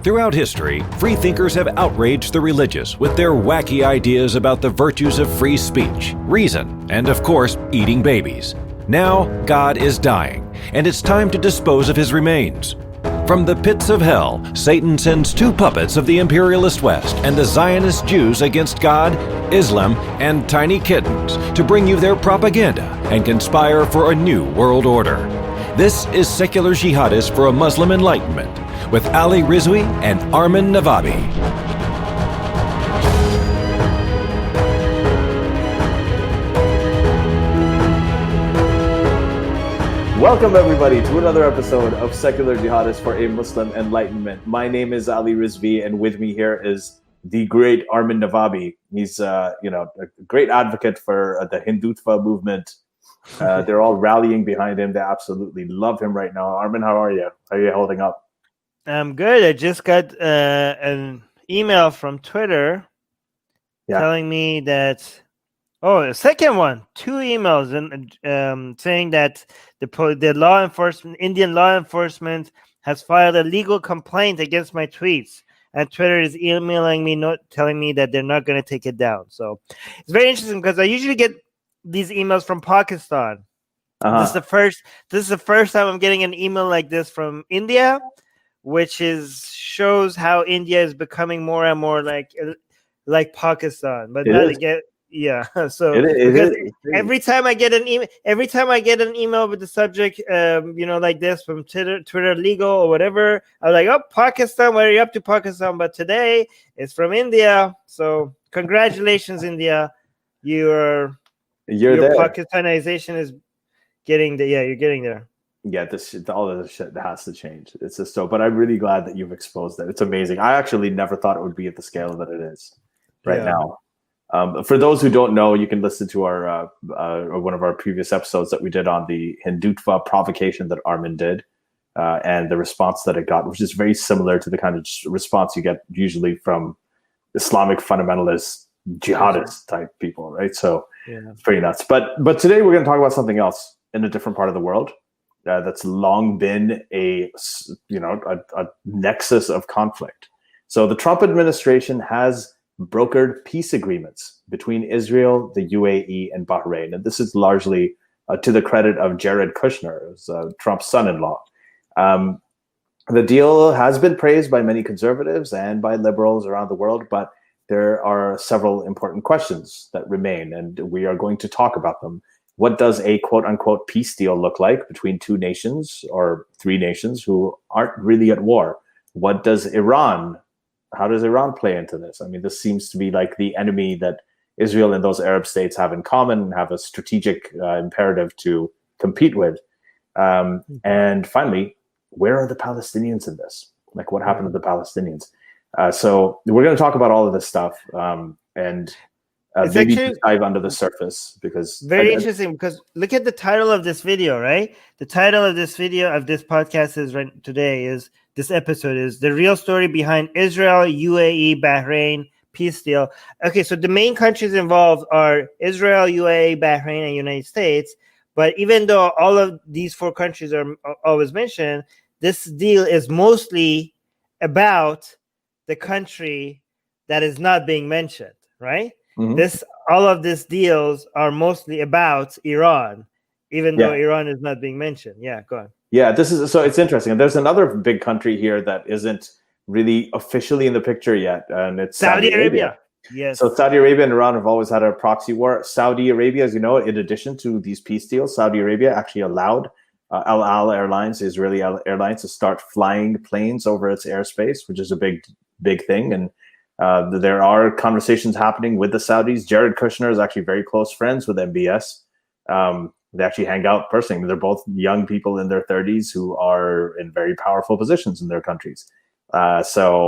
Throughout history, free thinkers have outraged the religious with their wacky ideas about the virtues of free speech, reason, and of course, eating babies. Now, God is dying, and it's time to dispose of his remains. From the pits of hell, Satan sends two puppets of the imperialist West and the Zionist Jews against God, Islam, and tiny kittens to bring you their propaganda and conspire for a new world order. This is Secular Jihadists for a Muslim Enlightenment with Ali Rizvi and Armin Navabi. Welcome everybody to another episode of Secular Jihadists for a Muslim Enlightenment. My name is Ali Rizvi, and with me here is the great Armin Navabi. He's a great advocate for the Hindutva movement. They're all rallying behind him. They absolutely love him right now. Armin, how are you? How are you holding up? I'm good. I just got an email from Twitter telling me that. Oh, the second one. 2 emails and saying that the law enforcement, Indian law enforcement, has filed a legal complaint against my tweets, and Twitter is emailing me, telling me that they're not going to take it down. So it's very interesting because I usually get these emails from Pakistan. This is the first time I'm getting an email like this from India, which shows how India is becoming more and more like Pakistan, but not again. Yeah, so every time I get an email with the subject, like this from Twitter legal or whatever, I'm like, oh, Pakistan, what are you up to, Pakistan? But today it's from India, so congratulations, India, your Pakistanization is getting you're getting there. Yeah, all of this shit has to change. It's just but I'm really glad that you've exposed that. It's amazing. I actually never thought it would be at the scale that it is right now. For those who don't know, you can listen to our one of our previous episodes that we did on the Hindutva provocation that Armin did, and the response that it got, which is very similar to the kind of response you get usually from Islamic fundamentalist jihadist type people, right? So it's pretty nuts. But today we're going to talk about something else in a different part of the world that's long been a nexus of conflict. So the Trump administration has brokered peace agreements between Israel, the UAE, and Bahrain. And this is largely to the credit of Jared Kushner, who's Trump's son-in-law. The deal has been praised by many conservatives and by liberals around the world, but there are several important questions that remain, and we are going to talk about them. What does a quote-unquote peace deal look like between 2 nations or 3 nations who aren't really at war? How does Iran play into this? I mean, this seems to be like the enemy that Israel and those Arab states have in common and have a strategic imperative to compete with. And finally, where are the Palestinians in this? Like, what happened to the Palestinians? So we're going to talk about all of this stuff and maybe dive under the surface because very interesting. Because look at the title of this video, right? The title of this video of this podcast this episode is The Real Story Behind Israel-UAE-Bahrain Peace Deal. Okay, so the main countries involved are Israel, UAE, Bahrain, and United States. But even though all of these 4 countries are always mentioned, this deal is mostly about the country that is not being mentioned, right? Mm-hmm. All of these deals are mostly about Iran, even though Iran is not being mentioned. Yeah, go on. Yeah, it's interesting. There's another big country here that isn't really officially in the picture yet, and it's Saudi Arabia. Yes. So Saudi Arabia and Iran have always had a proxy war. Saudi Arabia, as you know, in addition to these peace deals, Saudi Arabia actually allowed Al Al Airlines, Israeli Airlines, to start flying planes over its airspace, which is a big thing. And there are conversations happening with the Saudis. Jared Kushner is actually very close friends with MBS. They actually hang out personally. They're both young people in their 30s who are in very powerful positions in their countries. There's a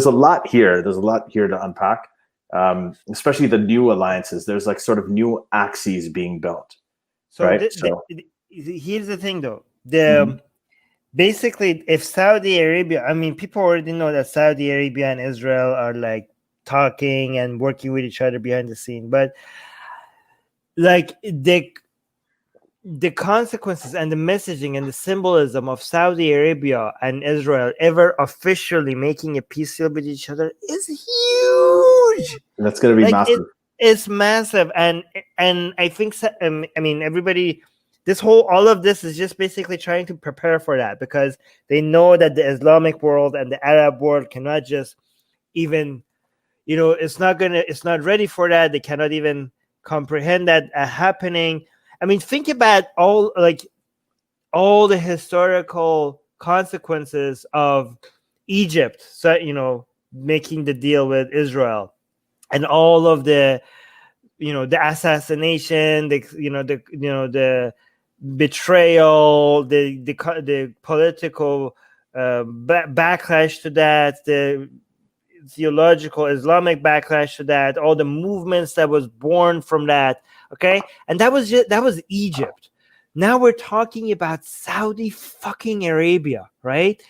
lot here. There's a lot here to unpack, especially the new alliances. There's like sort of new axes being built. Here's the thing, though. Basically, if Saudi Arabia, I mean, people already know that Saudi Arabia and Israel are like talking and working with each other behind the scene, but like the consequences and the messaging and the symbolism of Saudi Arabia and Israel ever officially making a peace deal with each other is huge. That's going to be massive. It's massive, and I think I mean everybody. All of this is just basically trying to prepare for that, because they know that the Islamic world and the Arab world cannot just even, it's not ready for that. They cannot even comprehend that happening. I mean, think about all the historical consequences of Egypt, so making the deal with Israel, and all of the the assassination, the betrayal, the political backlash to that, the theological Islamic backlash to that, all the movements that was born from that. Okay, and that was Egypt. Now we're talking about Saudi fucking Arabia, right?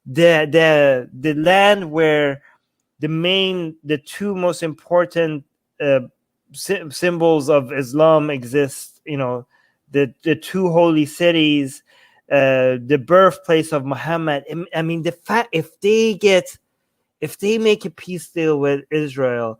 The land where the two most important symbols of Islam exist. The two holy cities, the birthplace of Muhammad. I mean, the fact if they make a peace deal with Israel,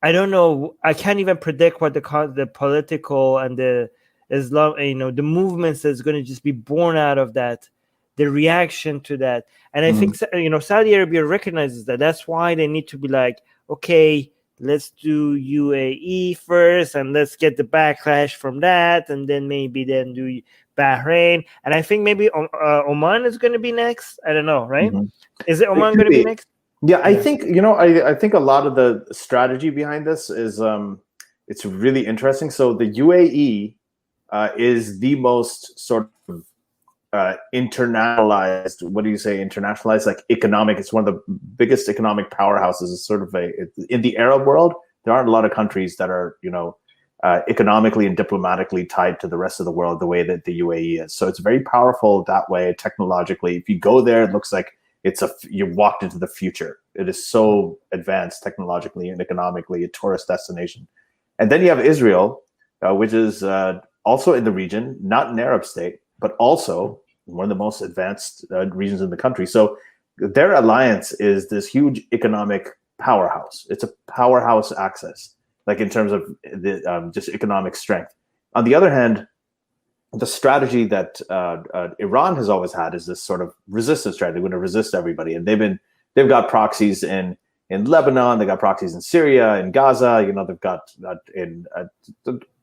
I don't know. I can't even predict what the political and the Islam, the movements that's going to just be born out of that, the reaction to that. And I think Saudi Arabia recognizes that. That's why they need to be like, okay, let's do UAE first, and let's get the backlash from that, and then do Bahrain, and I think maybe Oman is going to be next. I don't know, right? Is it Oman going to be next? Yeah, I think I think a lot of the strategy behind this is it's really interesting. So the UAE is the most sort of internationalized. What do you say? Internationalized, like economic. It's one of the biggest economic powerhouses. It's sort of in the Arab world. There aren't a lot of countries that are economically and diplomatically tied to the rest of the world the way that the UAE is. So it's very powerful that way technologically. If you go there, it looks like you walked into the future. It is so advanced technologically and economically, a tourist destination. And then you have Israel, which is also in the region, not an Arab state, but also one of the most advanced regions in the country. So their alliance is this huge economic powerhouse. It's a powerhouse access, like in terms of the just economic strength. On the other hand, the strategy that Iran has always had is this sort of resistance strategy. They're going to resist everybody, and they've got proxies in Lebanon, they got proxies in Syria, in Gaza. They've got in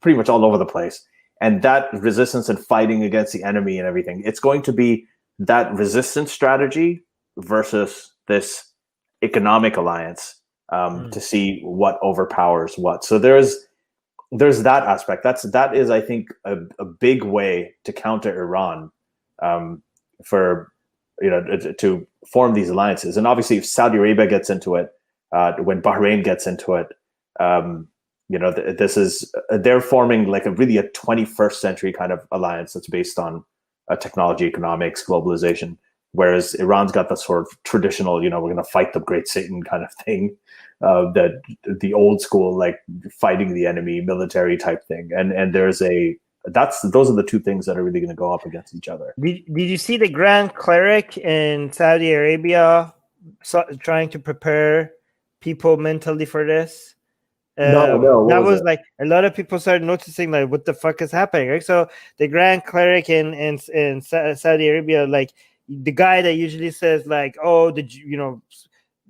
pretty much all over the place. And that resistance and fighting against the enemy and everything, it's going to be that resistance strategy versus this economic alliance to see what overpowers what. So there's that aspect. That is, I think, a big way to counter Iran for to form these alliances. And obviously, if Saudi Arabia gets into it, when Bahrain gets into it, they're forming like a 21st century kind of alliance that's based on technology, economics, globalization. Whereas Iran's got the sort of traditional, we're going to fight the great Satan kind of thing, that the old school, like fighting the enemy, military type thing. And those are the two things that are really going to go up against each other. Did you see the Grand Cleric in Saudi Arabia trying to prepare people mentally for this? No. That was like a lot of people started noticing like what the fuck is happening, right? So the Grand Cleric in Saudi Arabia, like the guy that usually says like, oh,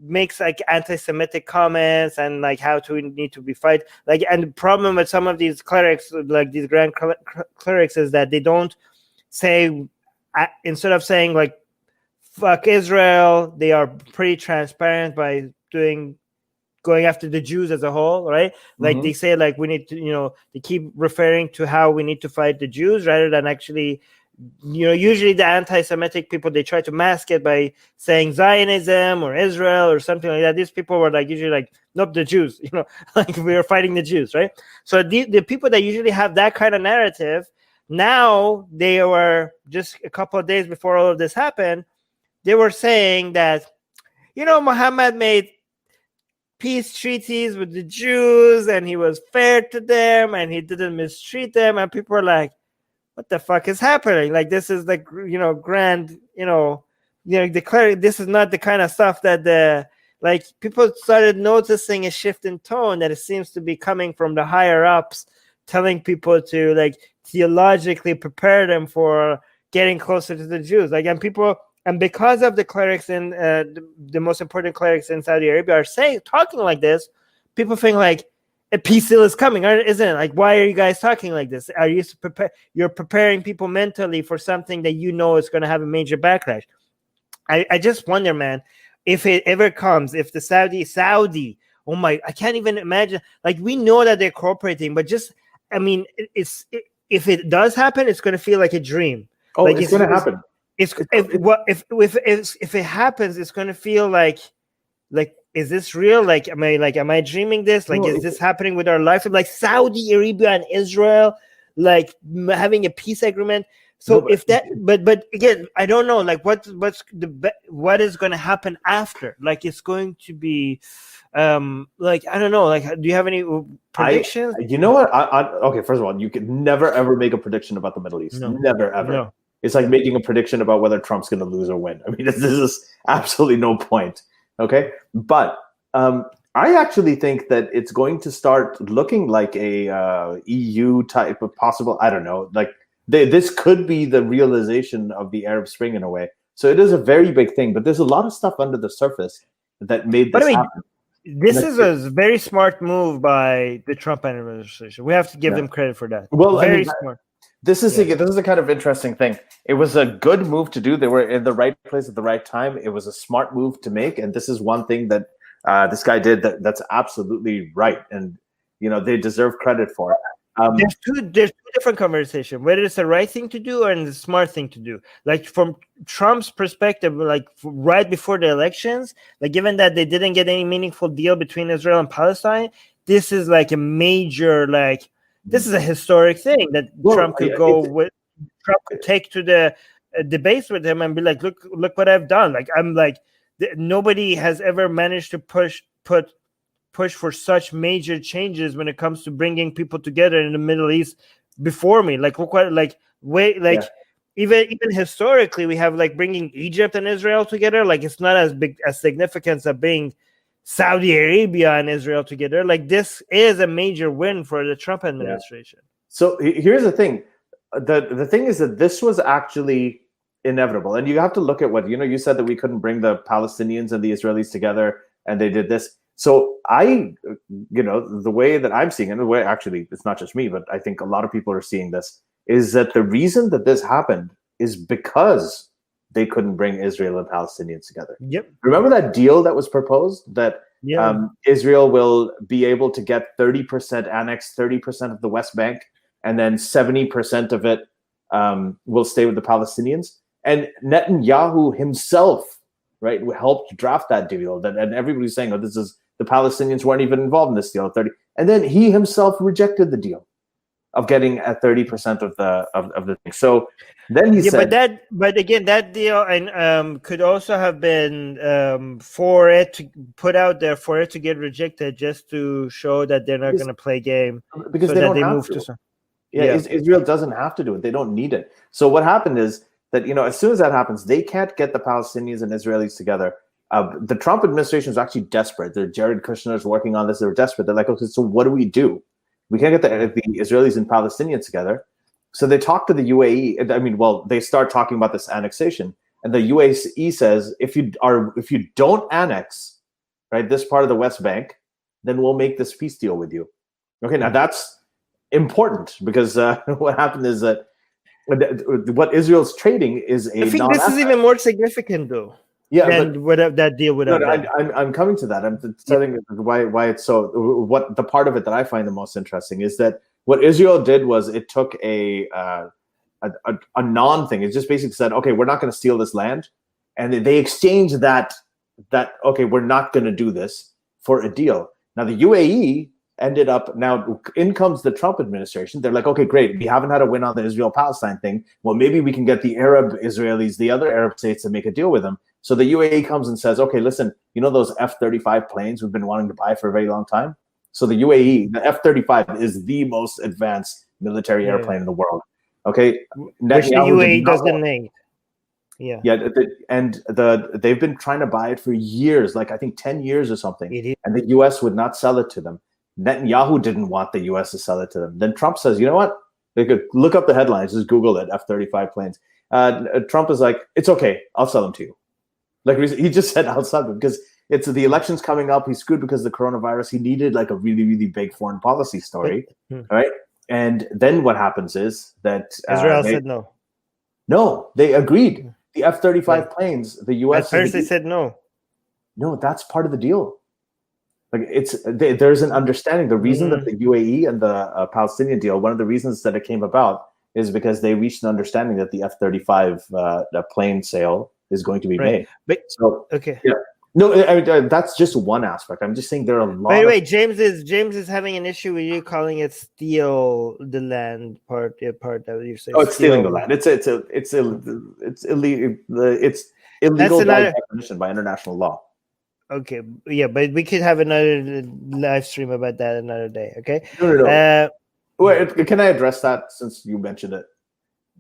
makes like anti-Semitic comments and like how to need to be fight. Like, and the problem with some of these clerics, like these Grand Clerics, is that they don't say, instead of saying like fuck Israel, they are pretty transparent by going after the Jews as a whole, right? Like they say, like we need to, they keep referring to how we need to fight the Jews rather than actually, usually the anti-Semitic people, they try to mask it by saying Zionism or Israel or something like that. These people were like usually like, nope, the Jews, like we are fighting the Jews, right? So the people that usually have that kind of narrative, now they were just a couple of days before all of this happened, they were saying that, Muhammad made peace treaties with the Jews and he was fair to them and he didn't mistreat them. And people are like, what the fuck is happening? Like, this is the grand, declare this is not the kind of stuff that like people started noticing a shift in tone that it seems to be coming from the higher ups, telling people to like theologically prepare them for getting closer to the Jews. Like, and because of the clerics and the most important clerics in Saudi Arabia are talking like this, people think like a peace deal is coming, isn't it? Like, why are you guys talking like this? Are you you're preparing people mentally for something that is going to have a major backlash? I just wonder, man, if it ever comes, if the Saudi, oh my, I can't even imagine. Like, we know that they're cooperating, but just, I mean, if it does happen, it's going to feel like a dream. Oh, like, it's going to happen. If it happens, it's going to feel like, is this real? Like, am I dreaming this? Like, is this happening with our life? Like, Saudi Arabia and Israel, like, having a peace agreement. So but again, I don't know, like, what is going to happen after? Like, it's going to be, like, I don't know, like, do you have any predictions? You know what? Okay, first of all, you can never ever make a prediction about the Middle East. No. Never ever. No. It's like making a prediction about whether Trump's going to lose or win. I mean, this is absolutely no point. Okay, but I actually think that it's going to start looking like a EU type of possible. I don't know, like. This could be the realization of the Arab Spring in a way. So it is a very big thing, but there's a lot of stuff under the surface that made this happen. This is a very smart move by the Trump administration. We have to give them credit for that. Well, very smart. This is a kind of interesting thing. It was a good move to do. They were in the right place at the right time. It was a smart move to make, and this is one thing that this guy did that's absolutely right, and they deserve credit for it. There's two different conversations, whether it's the right thing to do or the smart thing to do. Like, from Trump's perspective, like right before the elections, like, given that they didn't get any meaningful deal between Israel and Palestine, this is like a major, like, this is a historic thing that Trump could Trump could take to the debates with him and be like, look what I've done. Like, I'm like, nobody has ever managed to push for such major changes when it comes to bringing people together in the Middle East before me. Like, look what, like, even historically, we have like bringing Egypt and Israel together. Like, it's not as big as significance of being Saudi Arabia and Israel together. Like, this is a major win for the Trump administration. So here's the thing. The thing is that this was actually inevitable. And you have to look at what, you said that we couldn't bring the Palestinians and the Israelis together, and they did this. So the way that I'm seeing it, the way actually it's not just me, but I think a lot of people are seeing this, is that the reason that this happened is because they couldn't bring Israel and Palestinians together. Yep. Remember that deal that was proposed that Israel will be able to get 30% annexed, 30% of the West Bank, and then 70% of it will stay with the Palestinians. And Netanyahu himself, right, helped draft that deal. And everybody's saying, "Oh, the Palestinians weren't even involved in this deal." 30, and then he himself rejected the deal of getting at 30% of the thing. So then he said, but again, that deal and could also have been for it to put out there for it to get rejected, just to show that they're not going to play game because they move to. Israel doesn't have to do it; they don't need it. So what happened is that as soon as that happens, they can't get the Palestinians and Israelis together. The Trump administration is actually desperate. Jared Kushner's working on this. They're desperate. They're like, okay, so what do we do? We can't get the Israelis and Palestinians together. So they talk to the UAE. I mean, well, they start talking about this annexation, and the UAE says, if you don't annex, right, this part of the West Bank, then we'll make this peace deal with you. Okay, now that's important because what happened is that what Israel's trading is a. I think this is even more significant, though. Yeah, than whatever that deal would have. I'm coming to that. I'm telling why it's so. What the part of it that I find the most interesting is that what Israel did was it took a non thing. It just basically said, okay, we're not going to steal this land, and they exchanged that. Okay, we're not going to do this for a deal. Now the UAE ended up, now in comes the Trump administration. They're like, okay, great. We haven't had a win on the Israel-Palestine thing. Well, maybe we can get the Arab Israelis, the other Arab states, to make a deal with them. So the UAE comes and says, okay, listen, those F-35 planes we've been wanting to buy for a very long time? So the UAE, the F-35 is the most advanced military airplane in the world. Okay, which the UAE doesn't need. Yeah, they've been trying to buy it for years, like I think 10 years or something, and the US would not sell it to them. Netanyahu didn't want the US to sell it to them. Then Trump says, you know what? They could look up the headlines, just Google it, F-35 planes. Trump is like, it's okay, I'll sell them to you. Like he just said, I'll sell them because it's the elections coming up. He's screwed because of the coronavirus. He needed like a really, really big foreign policy story, right? And then what happens is that Israel said no. No, they agreed. The F-35 planes, the U.S. At first they said no. No, that's part of the deal. Like there's an understanding. The reason that the UAE and the Palestinian deal, one of the reasons that it came about is because they reached an understanding that the F-35 plane sale is going to be made. But, so okay, yeah. No, I mean, that's just one aspect. I'm just saying there are a lot. Wait, James is having an issue with you calling it steal the land part that you say. Oh, it's stealing the land. It's illegal. It's illegal by definition by international law. Okay, yeah, but we could have another live stream about that another day. Okay. No. Wait, can I address that since you mentioned it?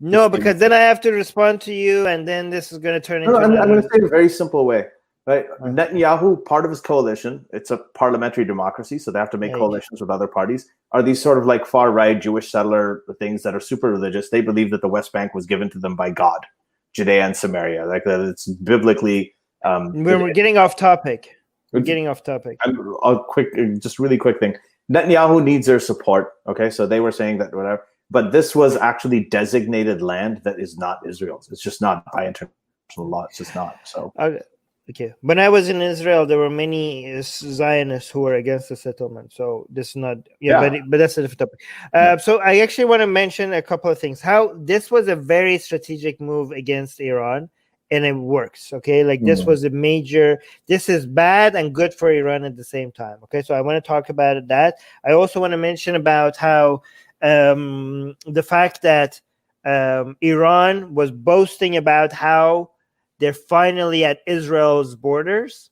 No, because then I have to respond to you, and then this is going to turn into. I'm going to say it a very simple way. Right, Netanyahu, part of his coalition, it's a parliamentary democracy, so they have to make coalitions with other parties, are these sort of like far-right Jewish settler things that are super religious. They believe that the West Bank was given to them by God, Judea and Samaria, like that it's biblically... we're getting off topic. We're getting off topic. Really quick thing. Netanyahu needs their support, okay? So they were saying that whatever, but this was actually designated land that is not Israel's. It's just not by international law. It's just not, so... Okay. When I was in Israel, there were many Zionists who were against the settlement. So this is not, but that's a different topic. So I actually want to mention a couple of things. How this was a very strategic move against Iran, and it works. Okay, like this was a major. This is bad and good for Iran at the same time. Okay, so I want to talk about that. I also want to mention about how the fact that Iran was boasting about how they're finally at Israel's borders,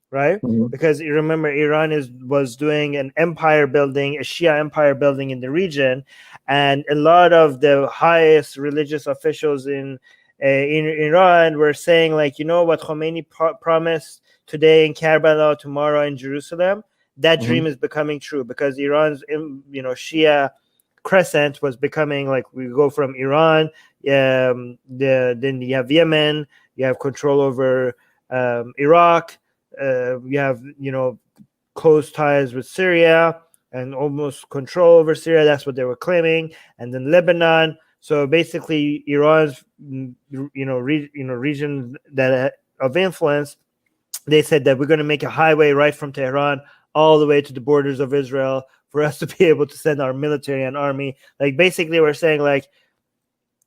right? Because you remember, Iran was doing an empire building, a Shia empire building in the region, and a lot of the highest religious officials in Iran were saying, like, you know what Khomeini promised today in Karbala, tomorrow in Jerusalem. That dream is becoming true because Iran's, Shia crescent was becoming like we go from Iran, then you have Yemen. You have control over Iraq. You have, close ties with Syria and almost control over Syria. That's what they were claiming. And then Lebanon. So basically, Iran's, region that of influence. They said that we're going to make a highway right from Tehran all the way to the borders of Israel for us to be able to send our military and army. Like basically, we're saying like,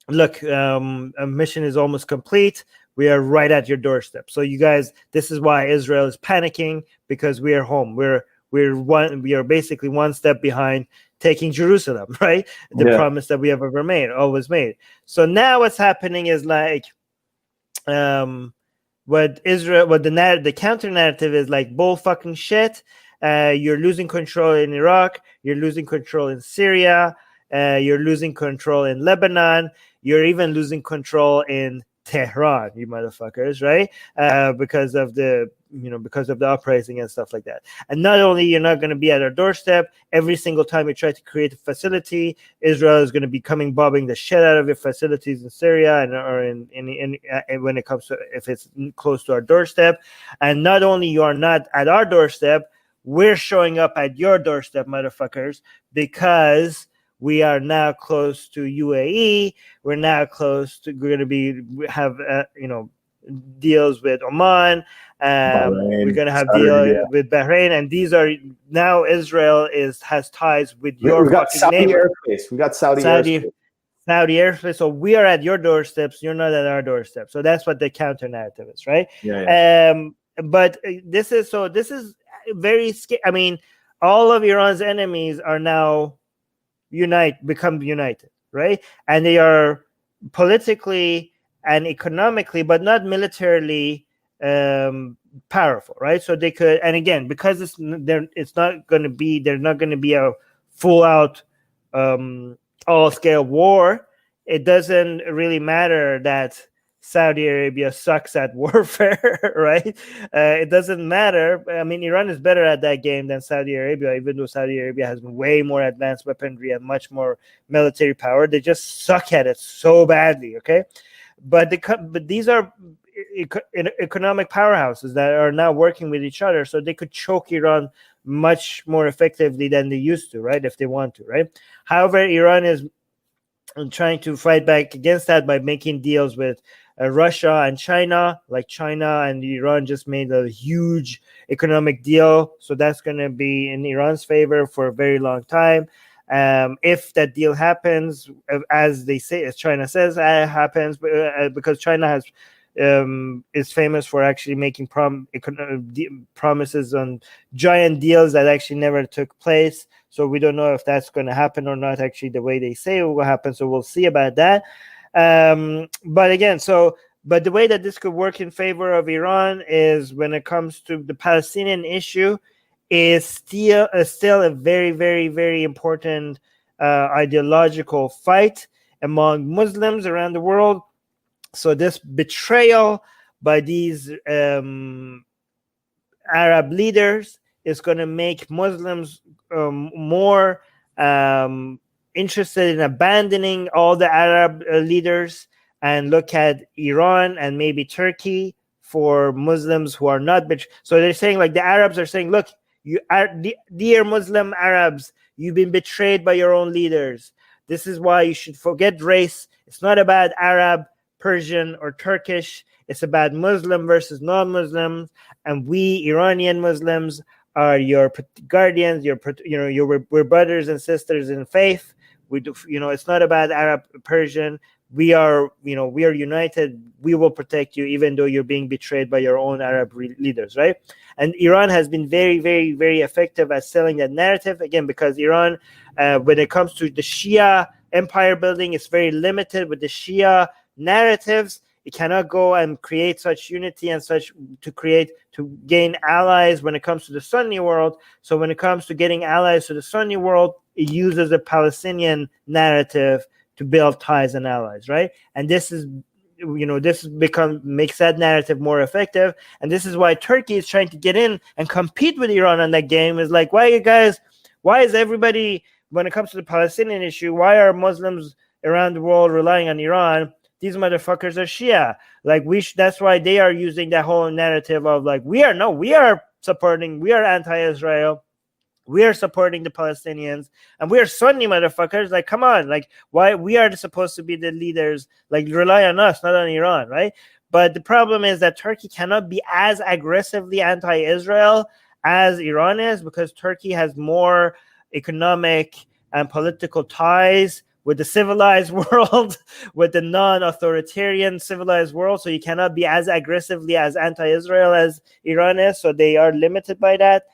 look, a mission is almost complete. We are right at your doorstep. So you guys, this is why Israel is panicking, because we are home. We are basically one step behind taking Jerusalem, right? The promise that we have always made. So now what's happening is like, the counter narrative is like bull fucking shit. You're losing control in Iraq. You're losing control in Syria. You're losing control in Lebanon. You're even losing control in Tehran, you motherfuckers, right? Because of the uprising and stuff like that. And not only you're not going to be at our doorstep, every single time you try to create a facility, Israel is going to be bombing the shit out of your facilities in Syria or when it comes to if it's close to our doorstep. And not only you are not at our doorstep, we're showing up at your doorstep, motherfuckers, because we are now close to UAE. We're now close to. We're going to have deals with Oman. We're going to have deals with Bahrain, and these are now Israel has ties with your. We got Saudi airspace. We got Saudi airspace. So we are at your doorsteps. You're not at our doorstep. So that's what the counter narrative is, right? But this is very scary. I mean, all of Iran's enemies are now become united, right? And they are politically and economically, but not militarily powerful, right? So they could, and again, because it's not going to be, they're not going to be a full out all scale war. it doesn't really matter that Saudi Arabia sucks at warfare, right? It doesn't matter. I mean, Iran is better at that game than Saudi Arabia, even though Saudi Arabia has way more advanced weaponry and much more military power. They just suck at it so badly, okay? But these are economic powerhouses that are now working with each other, so they could choke Iran much more effectively than they used to, right? If they want to, right? However, Iran is trying to fight back against that by making deals with Russia and China. Like China and Iran just made a huge economic deal, so that's going to be in Iran's favor for a very long time. If that deal happens, as they say, as China says, happens, because China has is famous for actually making promises on giant deals that actually never took place. So we don't know if that's going to happen or not, actually, the way they say it will happen. So we'll see about that. But again, but the way that this could work in favor of Iran is when it comes to the Palestinian issue, is still a very, very, very important ideological fight among Muslims around the world. So this betrayal by these Arab leaders is going to make Muslims more interested in abandoning all the Arab leaders and look at Iran and maybe Turkey for Muslims who are not so they're saying, like, the Arabs are saying, look, you are, dear Muslim Arabs, you've been betrayed by your own leaders. This is why you should forget race. It's not about Arab, Persian, or Turkish. It's about Muslim versus non-Muslims, and we Iranian Muslims are your guardians. We're brothers and sisters in faith. We do, it's not about Arab, Persian. We are united. We will protect you, even though you're being betrayed by your own Arab leaders, right? And Iran has been very, very, very effective at selling that narrative, again, because Iran, when it comes to the Shia empire building, it's very limited with the Shia narratives. It cannot go and create such unity and such to gain allies when it comes to the Sunni world. So when it comes to getting allies to the Sunni world, it uses a Palestinian narrative to build ties and allies, right? And this makes that narrative more effective. And this is why Turkey is trying to get in and compete with Iran on that game. Is like, why is everybody, when it comes to the Palestinian issue, why are Muslims around the world relying on Iran? These motherfuckers are Shia. Like, that's why they are using that whole narrative of, like, we are anti-Israel. We are supporting the Palestinians, and we are Sunni motherfuckers. Like, come on, like, why we are supposed to be the leaders? Like, rely on us, not on Iran, right? But the problem is that Turkey cannot be as aggressively anti-Israel as Iran is, because Turkey has more economic and political ties with the civilized world, with the non-authoritarian civilized world. So you cannot be as aggressively as anti-Israel as Iran is. So they are limited by that.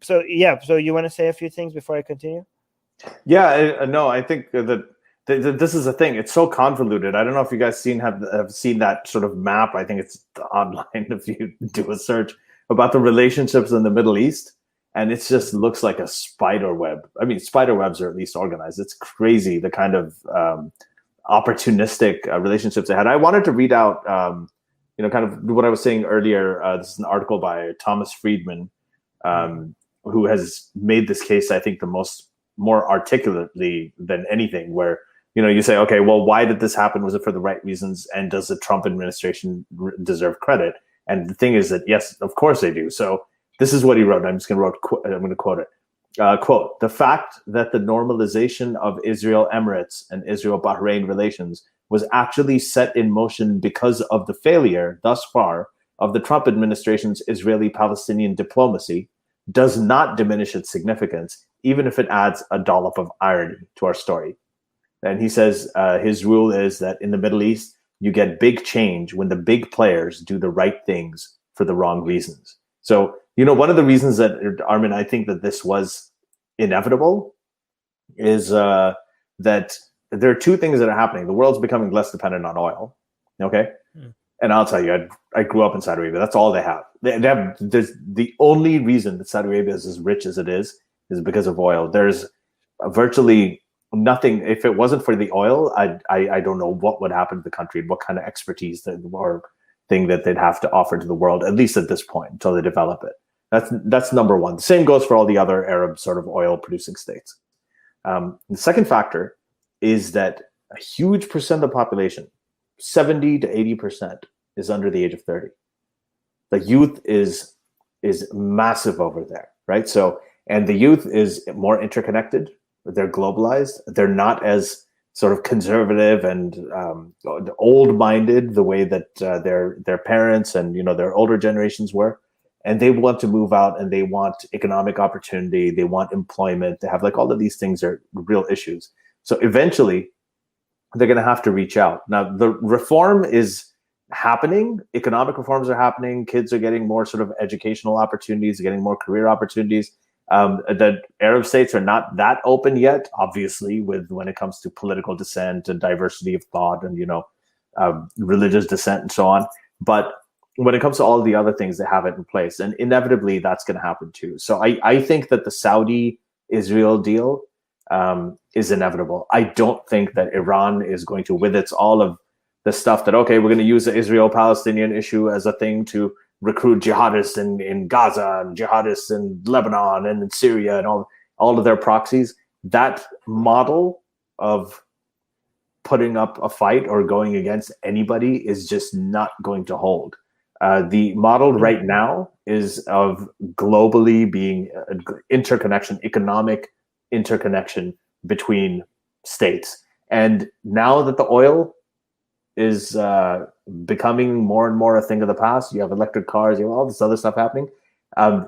So you want to say a few things before I continue? Yeah, no, I think that this is the thing. It's so convoluted. I don't know if you guys have seen that sort of map. I think it's online if you do a search about the relationships in the Middle East. And it just looks like a spider web. I mean, spider webs are at least organized. It's crazy, the kind of opportunistic relationships they had. I wanted to read out, kind of what I was saying earlier. This is an article by Thomas Friedman, who has made this case, I think, more articulately than anything, where, you say, okay, well, why did this happen? Was it for the right reasons? And does the Trump administration deserve credit? And the thing is that, yes, of course they do. So this is what he wrote. I'm going to quote it. Quote, the fact that the normalization of Israel-Emirates and Israel-Bahrain relations was actually set in motion because of the failure thus far of the Trump administration's Israeli-Palestinian diplomacy does not diminish its significance, even if it adds a dollop of irony to our story. And he says his rule is that in the Middle East, you get big change when the big players do the right things for the wrong reasons. So, one of the reasons that, Armin, I think that this was inevitable is that there are two things that are happening. The world's becoming less dependent on oil. Okay. And I'll tell you, I grew up in Saudi Arabia. That's all they have. The only reason that Saudi Arabia is as rich as it is because of oil. There's virtually nothing. If it wasn't for the oil, I don't know what would happen to the country, what kind of expertise or thing that they'd have to offer to the world, at least at this point, until they develop it. That's number one. The same goes for all the other Arab sort of oil producing states. The second factor is that a huge percent of the population, 70 to 80%, is under the age of 30. The youth is massive over there, right? So, and the youth is more interconnected. They're globalized. They're not as sort of conservative and old-minded the way that their parents and their older generations were. And they want to move out, and they want economic opportunity. They want employment. They have like all of these things are real issues. So eventually, they're going to have to reach out. Now, the reform is happening. Economic reforms are happening. Kids are getting more sort of educational opportunities, getting more career opportunities. The Arab states are not that open yet, obviously, when it comes to political dissent and diversity of thought and religious dissent and so on. But when it comes to all of the other things, they have it in place, and inevitably that's going to happen too. So I think that the Saudi-Israel deal is inevitable. I don't think that Iran is going to, with its all of the stuff that, okay, we're going to use the Israel-Palestinian issue as a thing to recruit jihadists in Gaza and jihadists in Lebanon and in Syria and all of their proxies. That model of putting up a fight or going against anybody is just not going to hold. The model right now is of globally being interconnection, economic interconnection between states. And now that the oil is becoming more and more a thing of the past, you have electric cars, you have all this other stuff happening,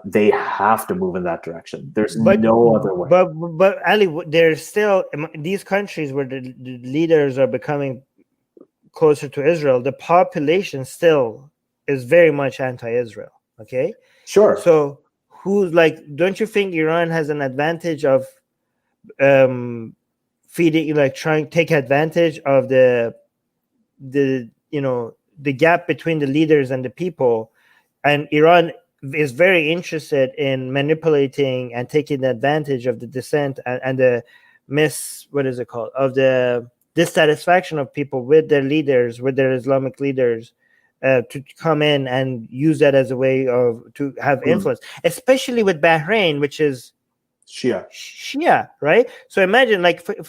they have to move in that direction. There's no other way. But Ali, there's still these countries where the leaders are becoming closer to Israel, the population still is very much anti-Israel. Okay, sure. So don't you think Iran has an advantage of feeding, trying to take advantage of the gap between the leaders and the people? And Iran is very interested in manipulating and taking advantage of the dissent and the of the dissatisfaction of people with their leaders, with their Islamic leaders, to come in and use that as a way to have influence, especially with Bahrain, which is Shia, right? So imagine,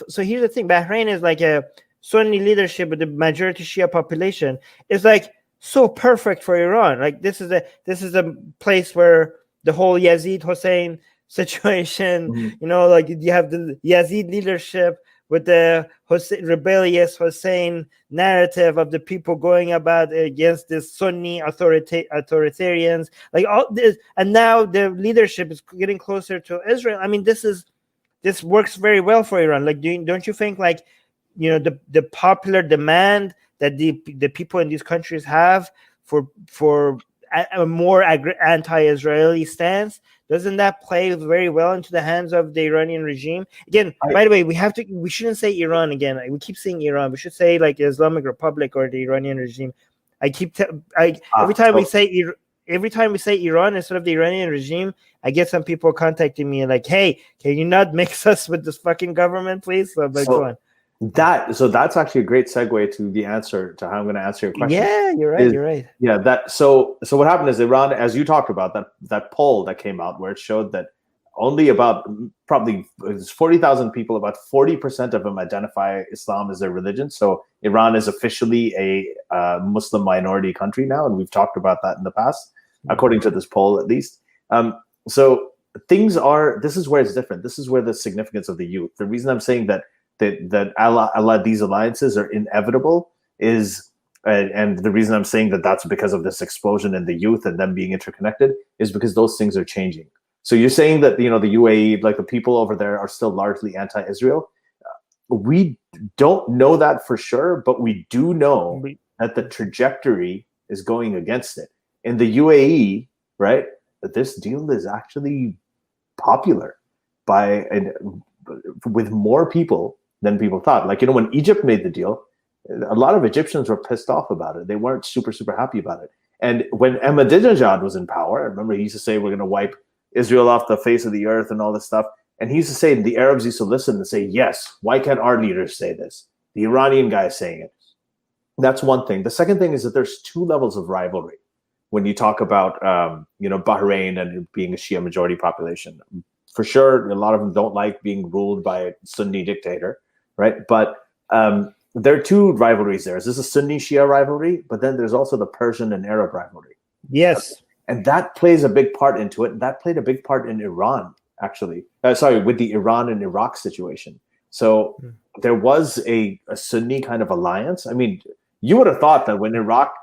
so here's the thing: Bahrain is like a Sunni leadership with the majority Shia population. It's like so perfect for Iran. Like this is a place where the whole Yazid Hussein situation, you have the Yazid leadership with the rebellious Hussein narrative of the people going about against this Sunni authoritarians, like all this, and now the leadership is getting closer to Israel. I mean, this works very well for Iran. Like, don't you think, the popular demand that the people in these countries have for a more anti-Israeli stance, doesn't that play very well into the hands of the Iranian regime? Again, by the way, we shouldn't say Iran again. We keep saying Iran. We should say like the Islamic Republic or the Iranian regime. Every time we say Iran instead of the Iranian regime, I get some people contacting me like, "Hey, can you not mix us with this fucking government, please?" Go on. That's actually a great segue to the answer to how I'm going to answer your question. Yeah, you're right. You're right. Yeah, so what happened is Iran, as you talked about, that poll that came out where it showed that only about probably 40,000 people, about 40% of them identify Islam as their religion. So Iran is officially a Muslim minority country now, and we've talked about that in the past, according to this poll at least. So this is where it's different. This is where the significance of the youth. The reason I'm saying that these alliances are inevitable is, and the reason I'm saying that's because of this explosion in the youth and them being interconnected, is because those things are changing. So you're saying that the UAE, like the people over there, are still largely anti-Israel. We don't know that for sure, but we do know that the trajectory is going against it. In the UAE, right, that this deal is actually popular with more people than people thought. Like, when Egypt made the deal, a lot of Egyptians were pissed off about it. They weren't super, super happy about it. And when Ahmadinejad was in power, I remember he used to say, we're going to wipe Israel off the face of the earth and all this stuff. And he used to say, the Arabs used to listen and say, yes, why can't our leaders say this? The Iranian guy is saying it. That's one thing. The second thing is that there's two levels of rivalry when you talk about, Bahrain and being a Shia majority population. For sure, a lot of them don't like being ruled by a Sunni dictator, right? But there are two rivalries there. There's a Sunni-Shia rivalry, but then there's also the Persian and Arab rivalry. Yes. And that plays a big part into it. And that played a big part in Iran, actually. With the Iran and Iraq situation. So there was a Sunni kind of alliance. I mean, you would have thought that when Iraq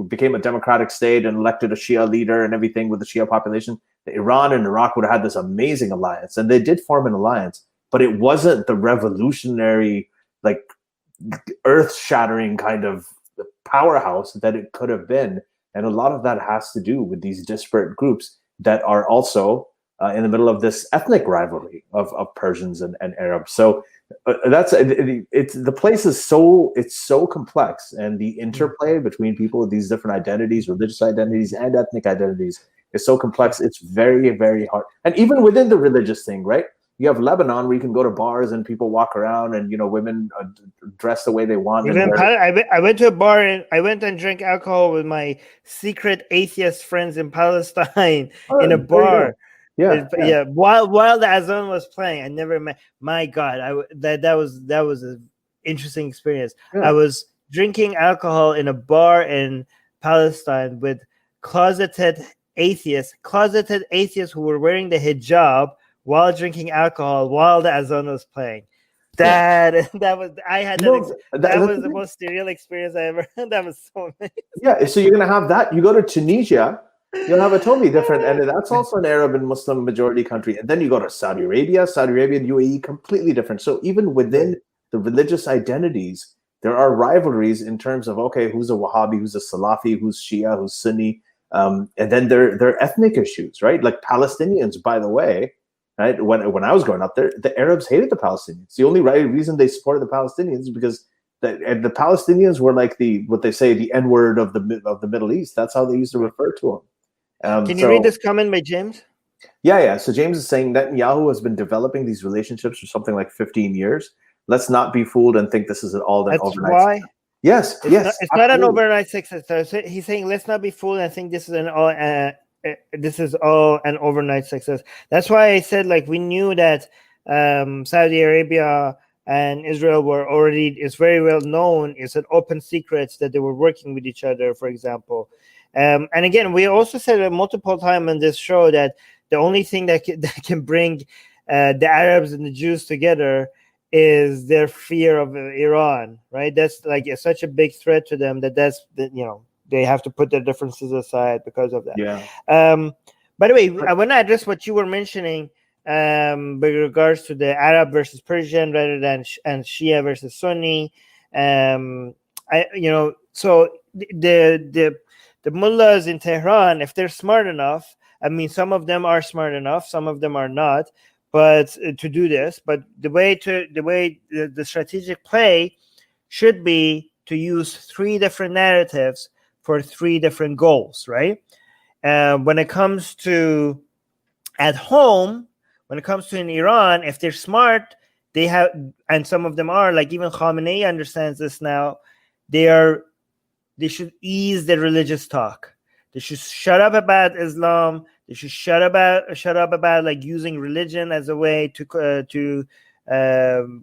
became a democratic state and elected a Shia leader and everything with the Shia population, Iran and Iraq would have had this amazing alliance. And they did form an alliance, but it wasn't the revolutionary, like earth-shattering kind of powerhouse that it could have been. And a lot of that has to do with these disparate groups that are also in the middle of this ethnic rivalry of Persians and Arabs. So the place is so complex, and the interplay between people with these different identities, religious identities and ethnic identities, is so complex. It's very, very hard. And even within the religious thing, right? You have Lebanon where you can go to bars and people walk around, and women dress the way they want. I went to a bar and I went and drank alcohol with my secret atheist friends in Palestine in a bar. Yeah. While the Azan was playing, I never met. My God, that was an interesting experience. Yeah. I was drinking alcohol in a bar in Palestine with closeted atheists who were wearing the hijab while drinking alcohol while the Azan was playing. That was the most surreal experience I ever had. That was so amazing. Yeah, so you're gonna have that. You go to Tunisia, you'll have a totally different, and that's also an Arab and Muslim majority country. And then you go to Saudi Arabia and UAE, completely different. So even within the religious identities, there are rivalries in terms of, okay, who's a Wahhabi, who's a Salafi, who's Shia, who's Sunni. And then there are ethnic issues, right? Like Palestinians, by the way, right? When I was growing up there, the Arabs hated the Palestinians. The only reason they supported the Palestinians is because the Palestinians were like the N-word of the Middle East. That's how they used to refer to them. Can you read this comment by James? Yeah. So James is saying Netanyahu has been developing these relationships for something like 15 years. Let's not be fooled and think this is all an overnight. Why? Success. Yes. It's not an overnight success. So he's saying, let's not be fooled and think this is all an overnight success. That's why I said, like, we knew that Saudi Arabia and Israel were already, it's very well known, it's an open secret that they were working with each other, for example. And again, we also said multiple times on this show that the only thing that can bring the Arabs and the Jews together is their fear of Iran, right? That's like such a big threat to them that they have to put their differences aside because of that. Yeah. By the way, I want to address what you were mentioning with regards to the Arab versus Persian rather than and Shia versus Sunni. So the mullahs in Tehran, if they're smart enough, I mean, some of them are smart enough, some of them are not, but to do this. But the strategic play should be to use three different narratives for three different goals, right? When it comes to at home, when it comes to in Iran, if they're smart, they have, and some of them are, like even Khamenei understands this now, they should ease the religious talk. They should shut up about Islam. They should shut up about like using religion as a way to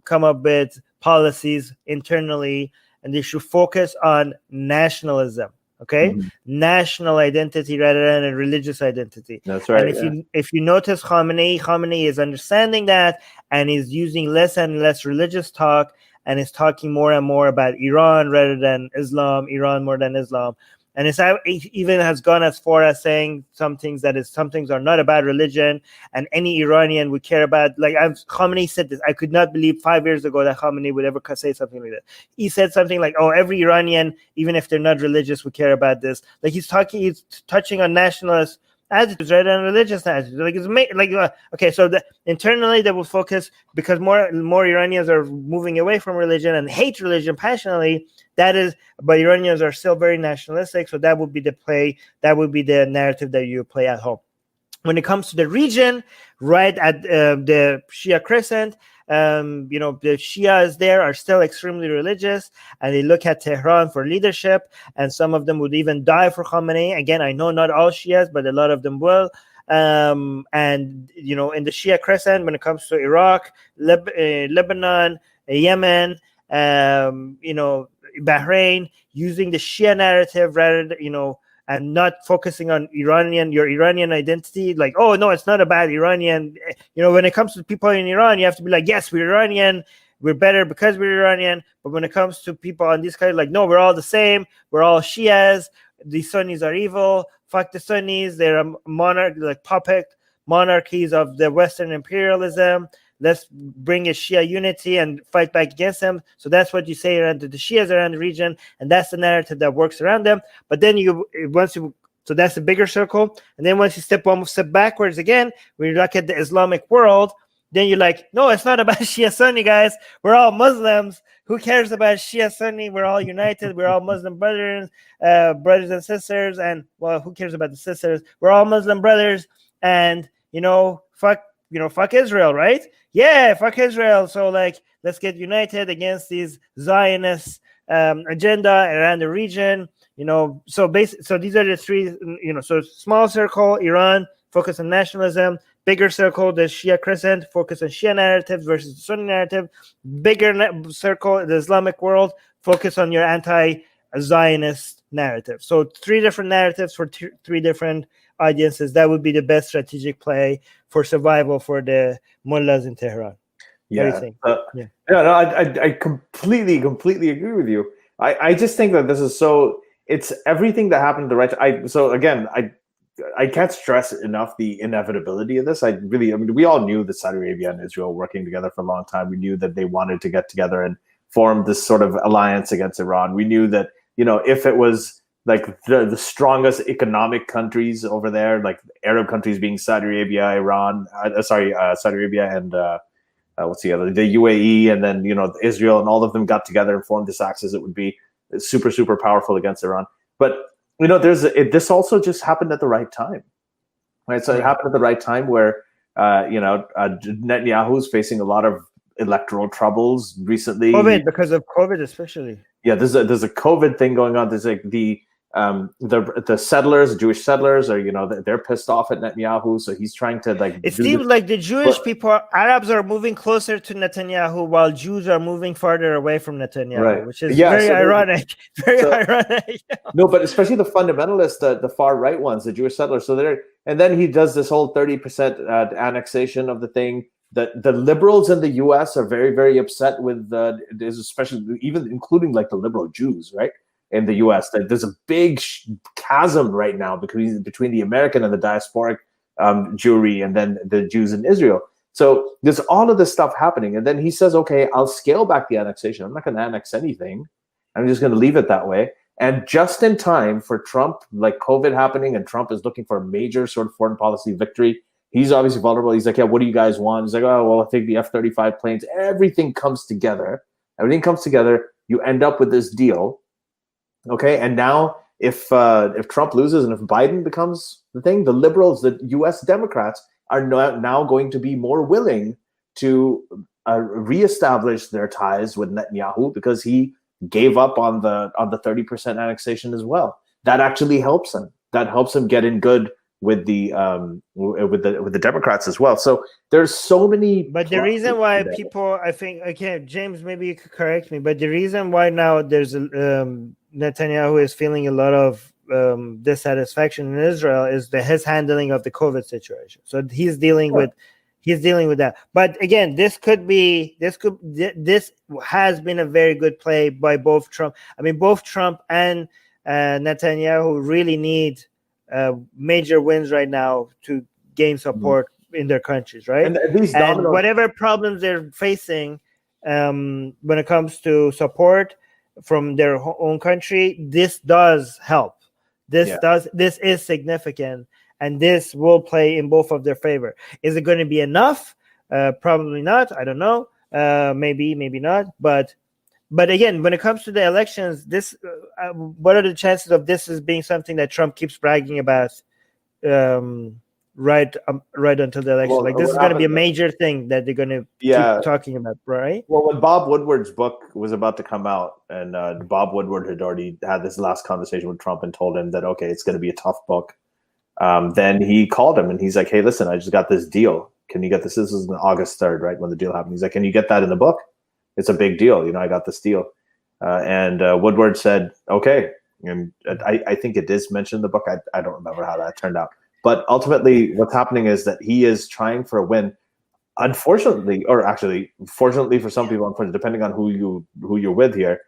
come up with policies internally, and they should focus on nationalism. Okay, national identity rather than a religious identity. That's right. And if you notice, Khamenei is understanding that, and is using less and less religious talk, and is talking more and more about Iran rather than Islam, Iran more than Islam. And it even has gone as far as saying some things are not about religion, and any Iranian would care about. Like Khamenei said this. I could not believe 5 years ago that Khamenei would ever say something like that. He said something like, "Oh, every Iranian, even if they're not religious, would care about this." Like he's touching on nationalist attitudes rather than religious attitudes. Okay, so internally they will focus, because more Iranians are moving away from religion and hate religion passionately. But Iranians are still very nationalistic, so that would be the play. That would be the narrative that you play at home. When it comes to the region, right at the Shia crescent, the Shias there are still extremely religious, and they look at Tehran for leadership, and some of them would even die for Khamenei. Again, I know not all Shias, but a lot of them will. And in the Shia crescent, when it comes to Iraq, Lebanon, Yemen, Bahrain, using the Shia narrative rather, and not focusing on your Iranian identity. Like, oh no, it's not about Iranian. When it comes to people in Iran, you have to be like, yes, we're Iranian. We're better because we're Iranian. But when it comes to people on this kind, like, no, we're all the same. We're all Shias. The Sunnis are evil. Fuck the Sunnis. They're puppet monarchies of the Western imperialism. Let's bring a Shia unity and fight back against them. So that's what you say around the Shias around the region, and that's the narrative that works around them. But then so that's a bigger circle. And then once you step backwards again, when you look at the Islamic world, then you're like, no, it's not about Shia-Sunni, guys. We're all Muslims. Who cares about Shia-Sunni? We're all united. We're all Muslim brothers and sisters. And, well, who cares about the sisters? We're all Muslim brothers. And, fuck Israel, right? Yeah, fuck Israel. So, let's get united against these Zionist agenda around the region. So these are the three. So small circle, Iran, focus on nationalism. Bigger circle, the Shia crescent, focus on Shia narrative versus the Sunni narrative. Bigger circle, the Islamic world, focus on your anti-Zionist narrative. So 3 different narratives for 3 different audiences. That would be the best strategic play for survival for the mullahs in Tehran. Yeah. I completely agree with you. I just think that this is it's everything that happened I can't stress enough the inevitability of this. We all knew that Saudi Arabia and Israel were working together for a long time. We knew that they wanted to get together and form this sort of alliance against Iran. We knew that, if it was like the strongest economic countries over there, like Arab countries being Saudi Arabia, Saudi Arabia and what's the other, the UAE, and then, Israel, and all of them got together and formed this axis, it would be super, super powerful against Iran. But this also just happened at the right time, right? So it happened at the right time where, Netanyahu is facing a lot of electoral troubles recently. Because of COVID, especially. Yeah, there's a COVID thing going on. There's the settlers, Jewish settlers, are they're pissed off at Netanyahu, so he's trying to It seems like the Jewish people, Arabs are moving closer to Netanyahu, while Jews are moving farther away from Netanyahu, right. Which is very ironic. Ironic. No, but especially the fundamentalists, the far right ones, the Jewish settlers. So and then he does this whole 30% annexation of the thing. The liberals in the U.S. are very, very upset with especially even including the liberal Jews, right? In the U.S., there's a big chasm right now between the American and the diasporic Jewry, and then the Jews in Israel. So there's all of this stuff happening, and then he says, "Okay, I'll scale back the annexation. I'm not going to annex anything. I'm just going to leave it that way." And just in time for Trump, COVID happening, and Trump is looking for a major sort of foreign policy victory. He's obviously vulnerable. He's like, "Yeah, what do you guys want?" He's like, "Oh, well, I'll take the F-35 planes." Everything comes together. You end up with this deal. Okay, and now if Trump loses and if Biden becomes the thing, the liberals, the U.S. Democrats, are now going to be more willing to reestablish their ties with Netanyahu because he gave up on the 30% annexation as well. That actually helps him. That helps him get in good with the Democrats as well. So there's so many. But the reason why people, I think, James, maybe you could correct me, but the reason why now there's Netanyahu is feeling a lot of dissatisfaction in Israel is his handling of the COVID situation. So he's dealing with that. But again, this has been a very good play by both Trump. I mean, both Trump and Netanyahu really need major wins right now to gain support in their countries, right? And whatever problems they're facing when it comes to support from their own country, this does help. This is significant, and this will play in both of their favor. Is it going to be enough? Probably not. I don't know. Maybe not. But again, when it comes to the elections, what are the chances of this as being something that Trump keeps bragging about right until the election. Like this is going to be a major thing that they're going to keep talking about, right? Well, when Bob Woodward's book was about to come out, and Bob Woodward had already had this last conversation with Trump and told him that, okay, it's going to be a tough book. Then he called him and he's like, hey, listen, I just got this deal. Can you get this? This was on August 3rd, right, when the deal happened. He's like, can you get that in the book? It's a big deal. I got this deal. And Woodward said, okay. And I think it is mentioned in the book. I don't remember how that turned out. But ultimately, what's happening is that he is trying for a win. Unfortunately, or actually, fortunately for some people, depending on who you're with here,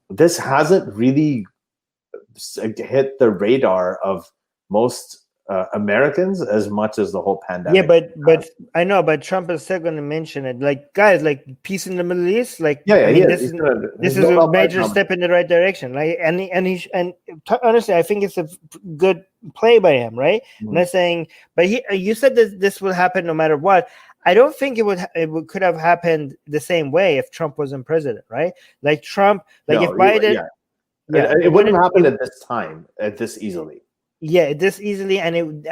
this hasn't really hit the radar of most Americans as much as the whole pandemic. Yeah, but I know, but Trump is still going to mention it. Like, guys, like peace in the Middle East. Like, this is a major step in the right direction. Like, and honestly, I think it's a good play by him, right? I'm not saying, but you said that this will happen no matter what. I don't think it could have happened the same way if Trump wasn't president, right? Like Trump, like if Biden, it wouldn't happen at this time, this easily. Yeah, this easily, and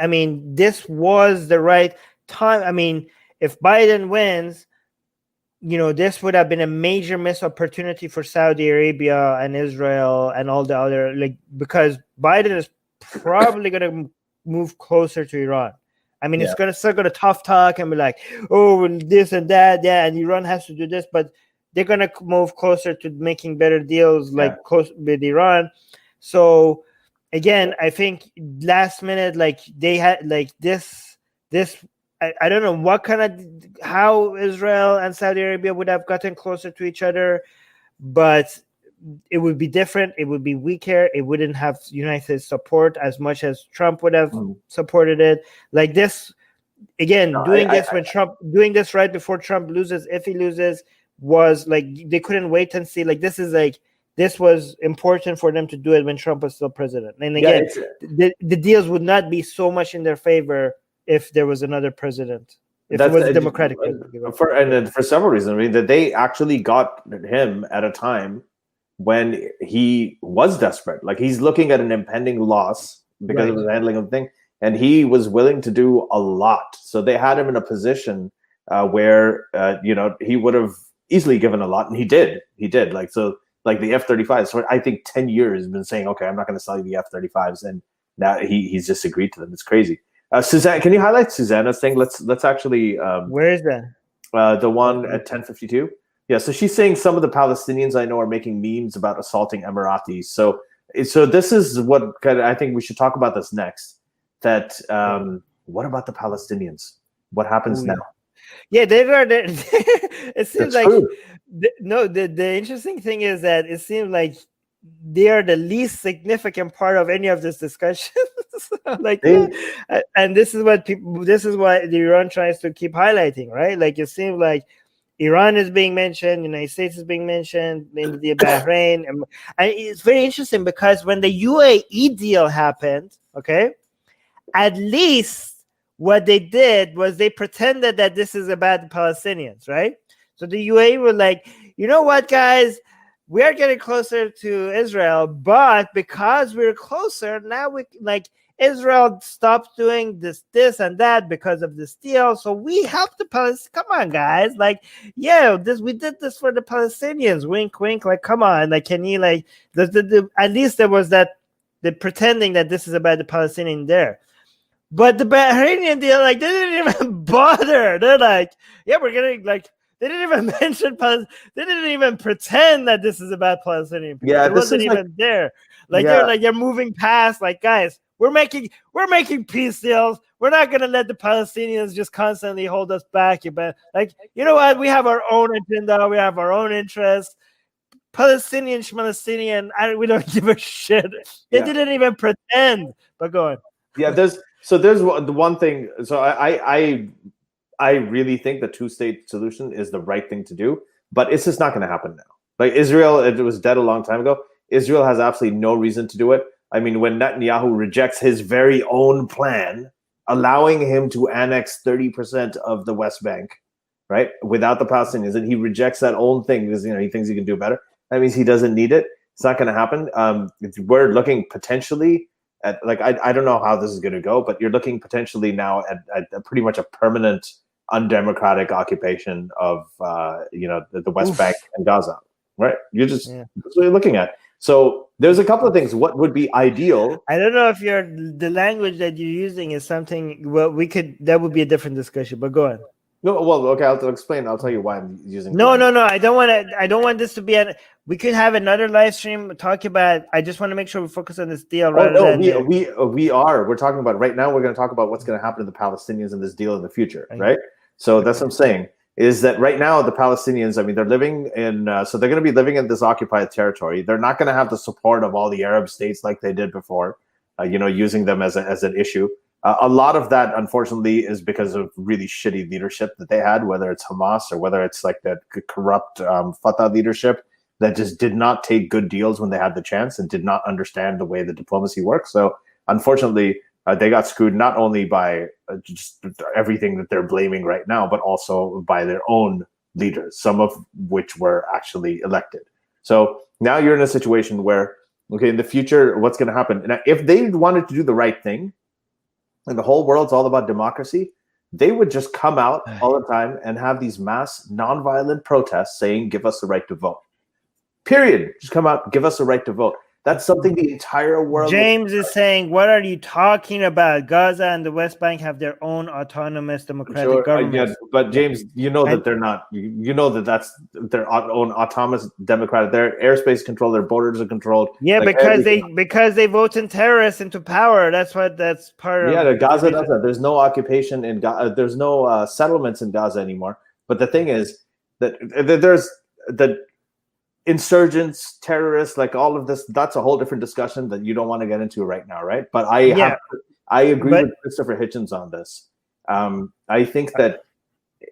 this was the right time. I mean, if Biden wins, this would have been a major missed opportunity for Saudi Arabia and Israel and all the other, because Biden is probably going to move closer to Iran. I mean, it's still going to tough talk and be like, oh, this and that, and Iran has to do this, but they're going to move closer to making better deals, close with Iran. So again, I think last minute, they had this. I don't know how Israel and Saudi Arabia would have gotten closer to each other, but it would be different. It would be weaker. It wouldn't have United States support as much as Trump would have supported it. Like this, again, doing this right before Trump loses, if he loses, was like they couldn't wait and see. Like this was important for them to do it when Trump was still president. And again, the deals would not be so much in their favor if there was another president. If it was a Democratic president. For several reasons. I mean, that they actually got him at a time when he was desperate. Like he's looking at an impending loss because of the handling of the thing. And he was willing to do a lot. So they had him in a position where, he would have easily given a lot. And he did. Like the F-35s. So I think 10 years has been saying, okay, I'm not going to sell you the F-35s. And now he's just agreed to them. It's crazy. Suzanne, can you highlight Susanna's thing? Let's actually. Where is that? The one at 10:52. Yeah, so she's saying some of the Palestinians I know are making memes about assaulting Emiratis. So this is what I think we should talk about this next. That what about the Palestinians? What happens now? Yeah, they are. It seems like the interesting thing is that it seems like they are the least significant part of any of this discussion. And this is what Iran tries to keep highlighting, right? Like it seems like Iran is being mentioned, United States is being mentioned, maybe Bahrain, and it's very interesting because when the UAE deal happened, okay, at least what they did was they pretended that this is about the Palestinians, right? So the UAE were like, you know what, guys, we are getting closer to Israel, but because we're closer now, Israel stopped doing this and that because of this deal. So we help the Palestinians. Come on, guys. We did this for the Palestinians. Wink, wink. Like, come on. Like, can you at least there was the pretending that this is about the Palestinian there. But the Bahrainian deal, they didn't even bother. They're like, yeah, we're gonna they didn't even mention Palestine. They didn't even pretend that this is about Palestinian people. Yeah, it wasn't even there. They're moving past. Like, guys, we're making peace deals. We're not gonna let the Palestinians just constantly hold us back. But you know what? We have our own agenda. We have our own interests. Palestinian, we don't give a shit. They didn't even pretend. But go on. Yeah, there's the one thing. So I really think the two-state solution is the right thing to do, but it's just not going to happen now. Like Israel, it was dead a long time ago. Israel has absolutely no reason to do it. I mean, when Netanyahu rejects his very own plan, allowing him to annex 30% of the West Bank, right, without the Palestinians, and he rejects that own thing because he thinks he can do better. That means he doesn't need it. It's not going to happen. We're looking potentially I don't know how this is going to go, but you're looking potentially now at pretty much a permanent undemocratic occupation of the West Bank and Gaza, right? That's what you're looking at. So there's a couple of things. What would be ideal? I don't know if the language that you're using is something. Well, that would be a different discussion. But go on. No, well, okay, I'll explain. I'll tell you why I'm using. No. I don't want to. I don't want this to be. We could have another live stream talking about. I just want to make sure we focus on this deal. We are. We're talking about right now. We're going to talk about what's going to happen to the Palestinians in this deal in the future, right? So that's what I'm saying. Is that right now the Palestinians? I mean, they're living in. So they're going to be living in this occupied territory. They're not going to have the support of all the Arab states like they did before. Using them as an issue. A lot of that, unfortunately, is because of really shitty leadership that they had, whether it's Hamas or whether it's like that corrupt Fatah leadership that just did not take good deals when they had the chance and did not understand the way the diplomacy works. So, unfortunately, they got screwed not only by just everything that they're blaming right now, but also by their own leaders, some of which were actually elected. So now you're in a situation where, okay, in the future, what's going to happen? And if they wanted to do the right thing, and the whole world's all about democracy, they would just come out all the time and have these mass nonviolent protests saying, give us the right to vote. Period. Just come out, give us the right to vote. That's something the entire world... James is saying, what are you talking about? Gaza and the West Bank have their own autonomous democratic government. But James, that they're not. You know that's their own autonomous democratic. Their airspace control, their borders are controlled. Yeah, like because they vote in terrorists into power. That's part of. Yeah, Gaza does that. There's no occupation in Gaza. There's no settlements in Gaza anymore. But the thing is that there's the insurgents, terrorists, like all of this, that's a whole different discussion that you don't want to get into right now, right? But I agree with Christopher Hitchens on this. I think that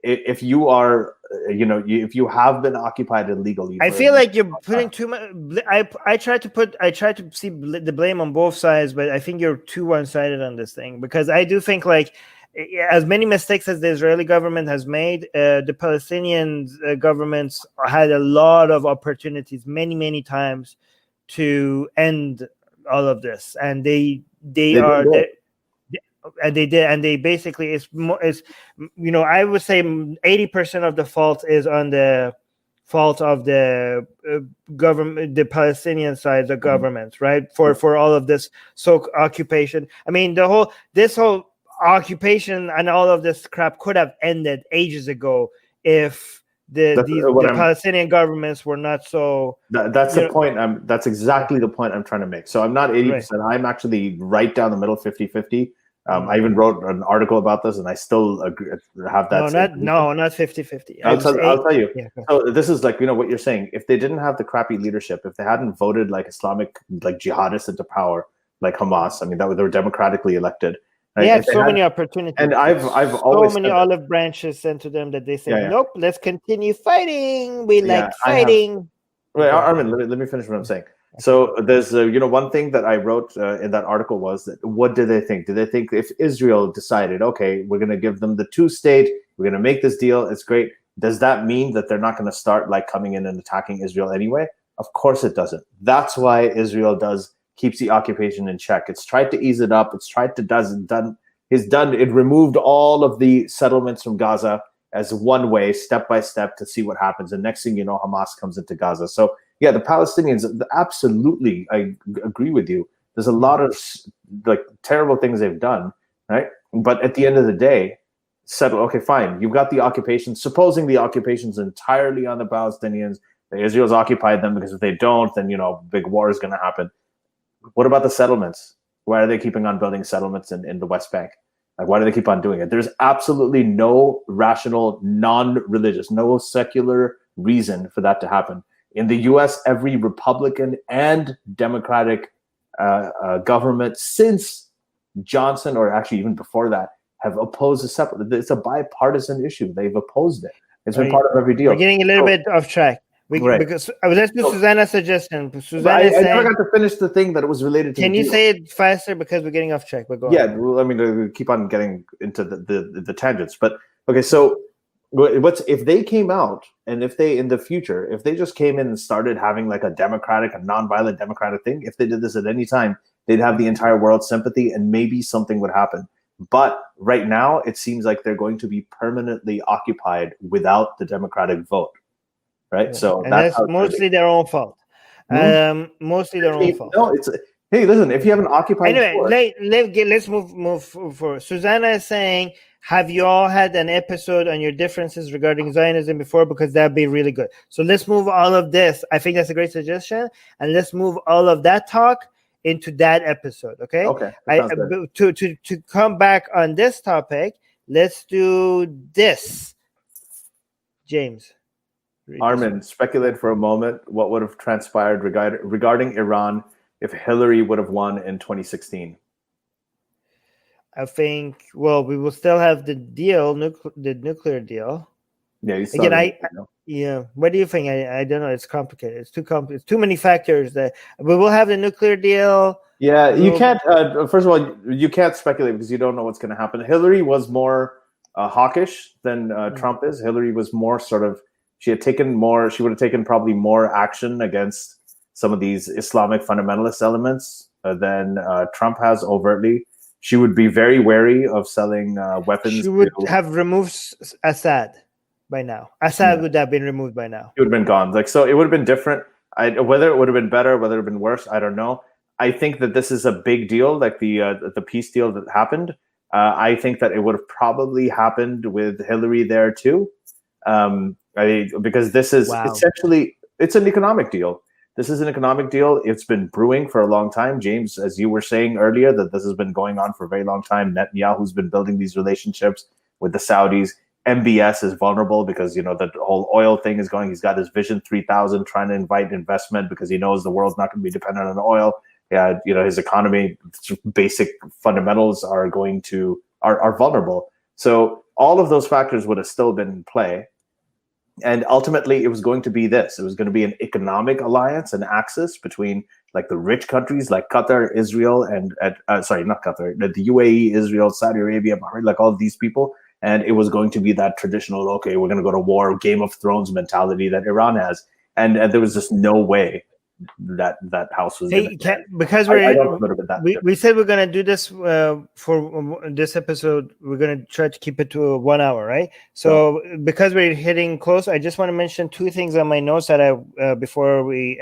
if you are, if you have been occupied illegally, I feel like you're putting too much. I try to see the blame on both sides, but I think you're too one-sided on this thing, because I do think like, as many mistakes as the Israeli government has made, the Palestinian governments had a lot of opportunities, many times, to end all of this, and they basically I would say 80% of the fault is on the fault of the government, the Palestinian side, the government, right? For all of this occupation. I mean, this whole occupation and all of this crap could have ended ages ago if the Palestinian governments were not so. That's the point. That's exactly the point I'm trying to make. So I'm not 80%. Right. I'm actually right down the middle, 50-50. I even wrote an article about this, and I still have that. Not 50-50. I'll tell you. Yeah, so this is like, what you're saying. If they didn't have the crappy leadership, if they hadn't voted like Islamic, like jihadists into power, like Hamas, I mean, they were democratically elected. They had so many opportunities, and I've always so many olive branches sent to them that they say, nope, let's continue fighting. We like fighting. Right, Armin, let me finish what I'm saying. So there's one thing that I wrote in that article was that what did they think? Did they think if Israel decided, okay, we're going to give them the 2-state, we're going to make this deal, it's great, does that mean that they're not going to start like coming in and attacking Israel anyway? Of course it doesn't. That's why Israel keeps the occupation in check. It's tried to ease it up. It's tried to it removed all of the settlements from Gaza as one way, step by step, to see what happens. And next thing you know, Hamas comes into Gaza. So yeah, the Palestinians, absolutely, I agree with you. There's a lot of like terrible things they've done, right? But at the end of the day, settle. Okay, fine. You've got the occupation. Supposing the occupation's entirely on the Palestinians, Israel's occupied them, because if they don't, then big war is going to happen. What about the settlements? Why are they keeping on building settlements in the West Bank? Like, why do they keep on doing it? There's absolutely no rational, non-religious, no secular reason for that to happen. In the U.S., every Republican and Democratic government since Johnson, or actually even before that, have opposed the settlement. It's a bipartisan issue. They've opposed it. It's been part of every deal. We're getting a little bit off track. Because let's do Susanna's suggestion. I never got to finish the thing that was related to. Can you say it faster, because we're getting off track? But go on. Well, I mean, we keep on getting into the tangents. But okay, so if they came out, and if they in the future, if they just came in and started having like a nonviolent democratic thing, if they did this at any time, they'd have the entire world's sympathy, and maybe something would happen. But right now, it seems like they're going to be permanently occupied without the democratic vote, right? Yeah. So and that's mostly their own fault. Mostly their own fault. No, it's hey, listen. If you have an occupied anyway, let's move forward. Susanna is saying, have you all had an episode on your differences regarding Zionism before? Because that'd be really good. So let's move all of this. I think that's a great suggestion, and let's move all of that talk into that episode. Okay. Okay. To come back on this topic, let's do this. James. Armin, speculate for a moment what would have transpired regarding Iran if Hillary would have won in 2016. I think, well, we will still have the deal, the nuclear deal. Yeah, you again. Yeah. What do you think? I don't know. It's complicated. It's too complicated. It's too many factors. That we will have the nuclear deal. Yeah, you can't. First of all, you can't speculate because you don't know what's going to happen. Hillary was more hawkish than Trump is. Hillary was more sort of. She would have taken probably more action against some of these Islamic fundamentalist elements than Trump has overtly. She would be very wary of selling weapons. She would have removed Assad by now. Assad would have been removed by now. He would have been gone. So it would have been different. Whether it would have been better, whether it would have been worse, I don't know. I think that this is a big deal, like the peace deal that happened. I think that it would have probably happened with Hillary there too. Because this is essentially, it's an economic deal. This is an economic deal. It's been brewing for a long time. James, as you were saying earlier, that this has been going on for a very long time. Netanyahu's been building these relationships with the Saudis. MBS is vulnerable because, the whole oil thing is going. He's got his Vision 3000 trying to invite investment because he knows the world's not going to be dependent on oil. Yeah, his economy, basic fundamentals are vulnerable. So all of those factors would have still been in play. And ultimately, it was going to be this. It was going to be an economic alliance, an axis between like the rich countries like Qatar, Israel, and not Qatar, the UAE, Israel, Saudi Arabia, Bahrain, like all of these people. And it was going to be that traditional, okay, we're going to go to war, Game of Thrones mentality that Iran has. And there was just no way that house was because we said we're going to do this for this episode. We're going to try to keep it to 1 hour, right? So because we're hitting close, I just want to mention two things on my notes that I before we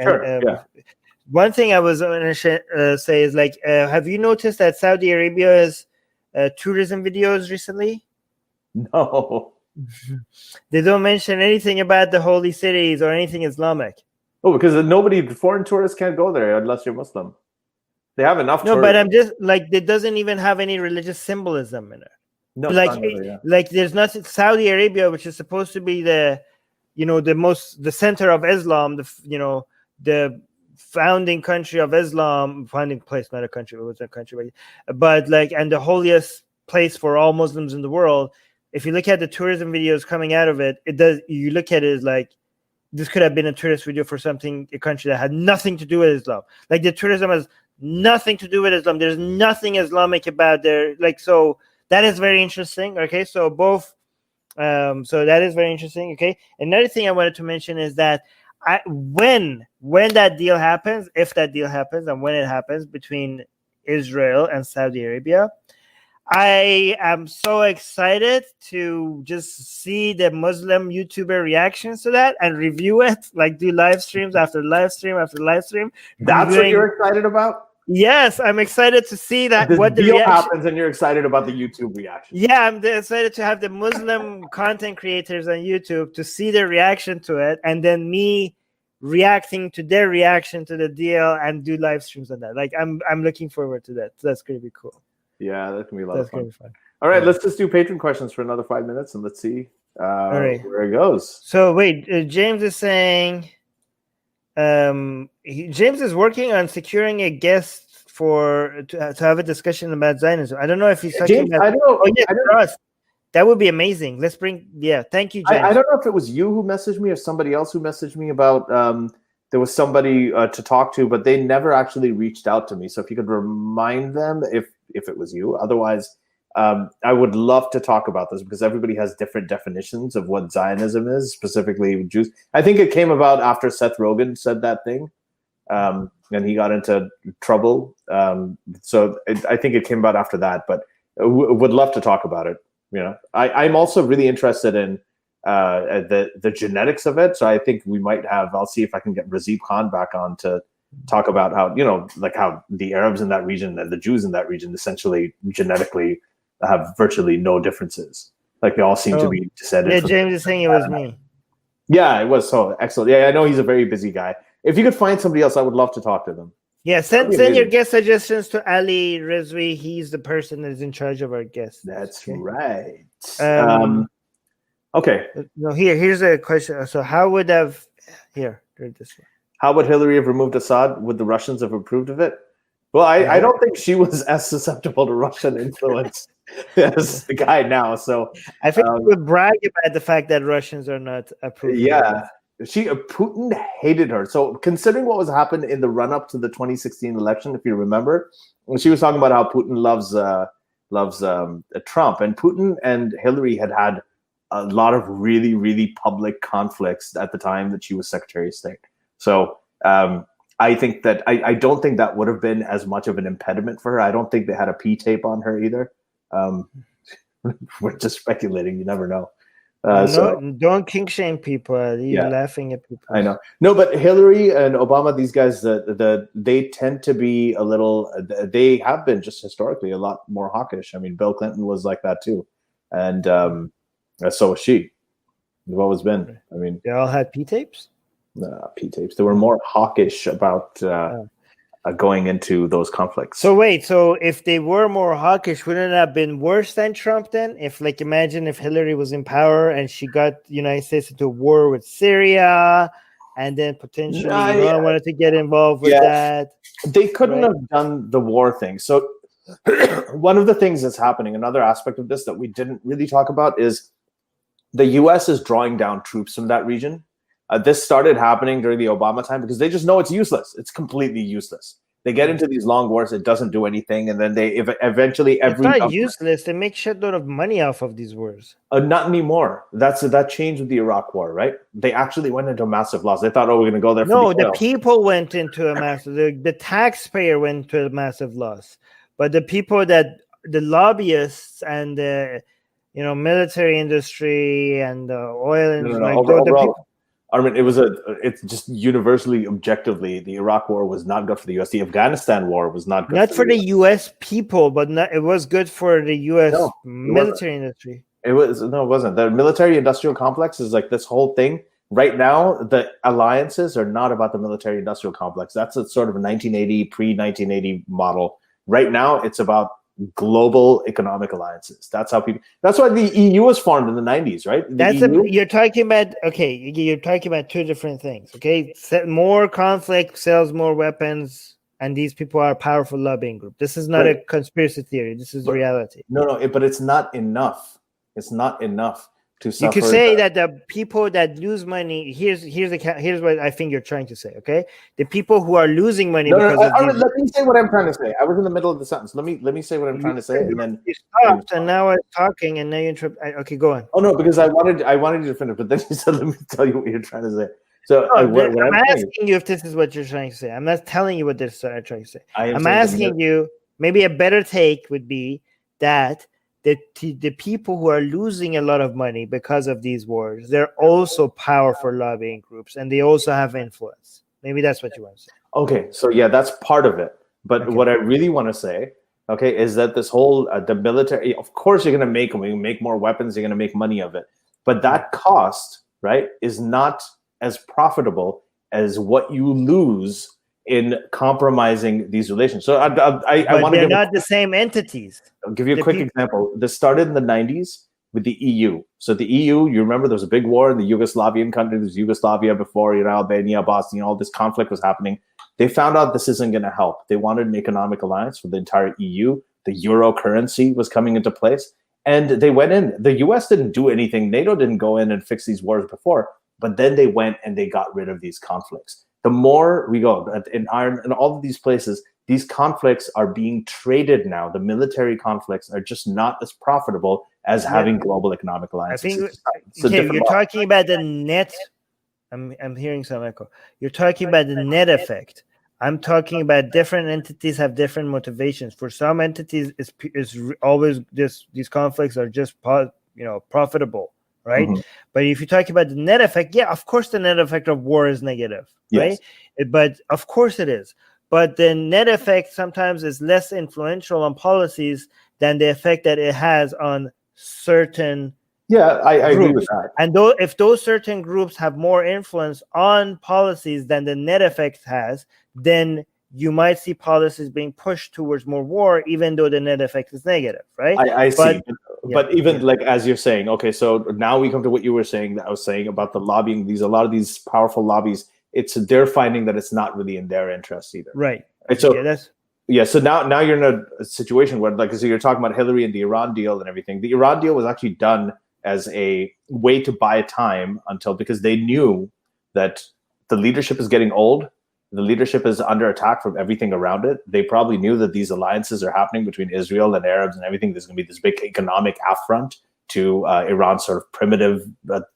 one thing I was going to say is have you noticed that Saudi Arabia's tourism videos recently? No. They don't mention anything about the holy cities or anything Islamic. Oh, because foreign tourists can't go there unless you're Muslim. They have enough. No, but I'm just it doesn't even have any religious symbolism in it. No, there's nothing. Saudi Arabia, which is supposed to be the center of Islam, the founding country of Islam, founding place, not a country, it was a country, but and the holiest place for all Muslims in the world. If you look at the tourism videos coming out of it, you look at it as this could have been a tourist video for a country that had nothing to do with Islam. The tourism has nothing to do with Islam. There's nothing Islamic about there. So that is very interesting. Okay, so both. So that is very interesting. Okay, another thing I wanted to mention is that when that deal happens, if that deal happens, and when it happens between Israel and Saudi Arabia, I am so excited to just see the Muslim YouTuber reactions to that and review it, do live streams after live stream after live stream. That's what you're excited about? Yes, I'm excited to see that. What the deal happens and you're excited about the YouTube reaction. Yeah, I'm excited to have the Muslim content creators on YouTube to see their reaction to it, and then me reacting to their reaction to the deal and do live streams on that. I'm looking forward to that. So that's going to be cool. Yeah, that's going to be a lot of fun. All right, let's just do patron questions for another 5 minutes and let's see where it goes. So wait, James is saying James is working on securing a guest to have a discussion about Zionism. I don't know if he's talking about. I don't know. Oh, yeah, that would be amazing. Let's bring. Yeah, thank you, James. I don't know if it was you who messaged me or somebody else who messaged me about. There was somebody to talk to, but they never actually reached out to me. So if you could remind them if it was you. Otherwise, I would love to talk about this because everybody has different definitions of what Zionism is, specifically Jews. I think it came about after Seth Rogen said that thing and he got into trouble. I think it came about after that, but would love to talk about it. I'm also really interested in the genetics of it. So I think we might have. I'll see if I can get Razib Khan back on to talk about how like how the Arabs in that region and the Jews in that region essentially genetically have virtually no differences. Like they all seem to be descended. Yeah, James is saying it was me. Yeah, it was so excellent. Yeah, I know he's a very busy guy. If you could find somebody else, I would love to talk to them. Yeah, send your guest suggestions to Ali Rizvi. He's the person that's in charge of our guests. That's right. Okay. No, here's a question. So how would have this one. How would Hillary have removed Assad? Would the Russians have approved of it? Well, I don't think she was as susceptible to Russian influence as the guy now. So I think we would brag about the fact that Russians are not approved. Yeah. Putin hated her. So considering what was happened in the run-up to the 2016 election, if you remember, when she was talking about how Putin loves Trump, and Putin and Hillary had a lot of really, really public conflicts at the time that she was Secretary of State. So I think that I don't think that would have been as much of an impediment for her. I don't think they had a P tape on her either. We're just speculating. You never know. Don't kink shame people. You're laughing at people. I know. No, but Hillary and Obama, these guys, they tend to be a little. They have been just historically a lot more hawkish. I mean, Bill Clinton was like that too, and so was she. They've always been. I mean, they all had P tapes. P tapes. They were more hawkish about going into those conflicts. So wait, so if they were more hawkish, wouldn't it have been worse than Trump then? If imagine if Hillary was in power and she got the United States into war with Syria, and then potentially Iran wanted to get involved with that. They couldn't have done the war thing. So one of the things that's happening, another aspect of this that we didn't really talk about, is the U.S. is drawing down troops from that region. This started happening during the Obama time because they just know it's useless. It's completely useless. They get into these long wars. It doesn't do anything. And then they eventually it's not useless. They make shitload of money off of these wars. Not anymore. That changed with the Iraq war, right? They actually went into a massive loss. They thought, we're going to go there. No, the people went into a massive. The taxpayer went to a massive loss. But the people the lobbyists and the military industry and the oil industry, I mean, it's just universally, objectively, the Iraq war was not good for the U.S. The Afghanistan war was not good. Not for the U.S. people, but it was good for the U.S. military industry. It wasn't. The military-industrial complex is like this whole thing. Right now, the alliances are not about the military-industrial complex. That's a sort of a 1980, pre-1980 model. Right now, it's about global economic alliances. That's why the EU was formed in the 90s, right? You're talking about two different things. Okay, more conflict sells more weapons, and these people are a powerful lobbying group. This is not a conspiracy theory. This is reality. But it's not enough. It's not enough to suffer. You could say that the people that lose money. Here's what I think you're trying to say. Okay, the people who are losing money. Let me say what I'm trying to say. I was in the middle of the sentence. Let me say what I'm trying to say, and then you stopped, and now I'm talking, and now you interrupt. Okay, go on. Oh no, because I wanted you to finish, but then you said, "Let me tell you what you're trying to say." So I'm asking you if this is what you're trying to say. I'm not telling you what they're trying to say. I'm asking you. Maybe a better take would be that the people who are losing a lot of money because of these wars, they're also powerful lobbying groups, and they also have influence. Maybe that's what you want to say. Okay, so that's part of it. But what I really want to say, is that this whole the military. Of course, you're going to make more weapons. You're going to make money of it, but that cost, right, is not as profitable as what you lose in compromising these relations. So I want to. They're not the same entities. I'll give you a quick example. This started in the 90s with the EU. So the EU, you remember there was a big war in the Yugoslavian country. There was Yugoslavia before, Albania, Bosnia, all this conflict was happening. They found out this isn't going to help. They wanted an economic alliance for the entire EU. The euro currency was coming into place. And they went in. The US didn't do anything. NATO didn't go in and fix these wars before. But then they went and they got rid of these conflicts. The more we go in Ireland and all of these places, these conflicts are being traded now. The military conflicts are just not as profitable as having global economic alliances. I think you're talking about the net. I'm hearing some echo. You're talking about the net effect I'm talking about different entities have different motivations. For some entities, it's always just these conflicts are just profitable, right? Mhm. But if you talk about the net effect, yeah, of course the net effect of war is negative, right? Yes. But of course it is. But the net effect sometimes is less influential on policies than the effect that it has on certain I agree with that. And if those certain groups have more influence on policies than the net effect has, then you might see policies being pushed towards more war, even though the net effect is negative, right? I see. But even yeah. like as you're saying, okay, so now we come to what you were saying that I was saying about the lobbying. A lot of these powerful lobbies, they're finding that it's not really in their interest either. Right. And so so now you're in a situation where, like, so you're talking about Hillary and the Iran deal and everything. The Iran deal was actually done as a way to buy time because they knew that the leadership is getting old. The leadership is under attack from everything around it. They probably knew that these alliances are happening between Israel and Arabs and everything. There's going to be this big economic affront to Iran's sort of primitive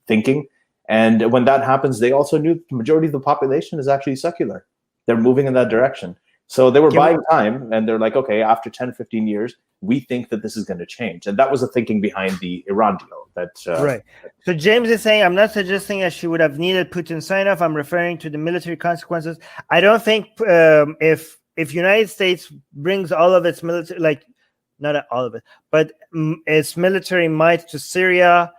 thinking. And when that happens, they also knew the majority of the population is actually secular. They're moving in that direction. So they were buying time, and they're like, okay, after 10, 15 years, we think that this is going to change. And that was the thinking behind the Iran deal. Right. So James is saying, I'm not suggesting that she would have needed Putin's sign-off. I'm referring to the military consequences. I don't think if United States brings all of its military, like not all of it, but its military might to Syria,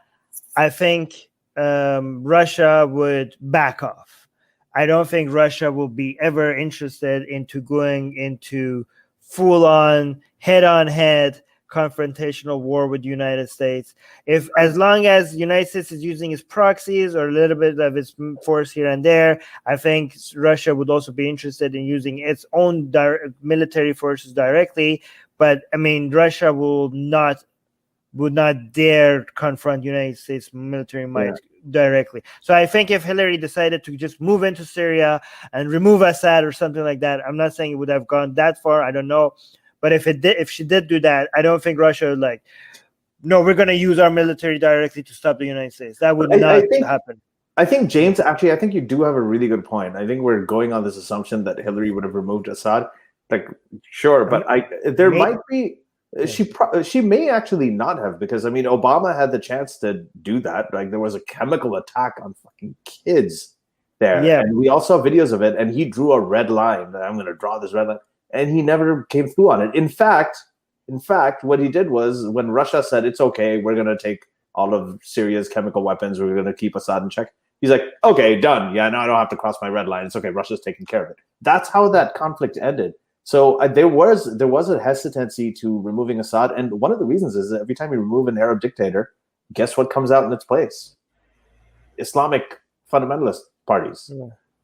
I think Russia would back off. I don't think Russia will be ever interested into going into full-on, head-on-head confrontational war with the United States. As long as the United States is using its proxies or a little bit of its force here and there, I think Russia would also be interested in using its own military forces directly. But I mean, Russia would not dare confront United States military might directly. So I think if Hillary decided to just move into Syria and remove Assad or something like that, I'm not saying it would have gone that far. I don't know. But if she did do that, I don't think Russia would no, we're going to use our military directly to stop the United States. That would not happen. I think, James, actually, I think you do have a really good point. I think we're going on this assumption that Hillary would have removed Assad. Sure, but there might be. She may actually not have, because I mean, Obama had the chance to do that. Like, there was a chemical attack on fucking kids there, and we all saw videos of it. And he drew a red line. That I'm going to draw this red line, and he never came through on it. In fact, what he did was, when Russia said it's okay, we're going to take all of Syria's chemical weapons, we're going to keep Assad in check. He's like, okay, done. Yeah, no, I don't have to cross my red line. It's okay. Russia's taking care of it. That's how that conflict ended. So there was a hesitancy to removing Assad, and one of the reasons is that every time you remove an Arab dictator, guess what comes out in its place? Islamic fundamentalist parties,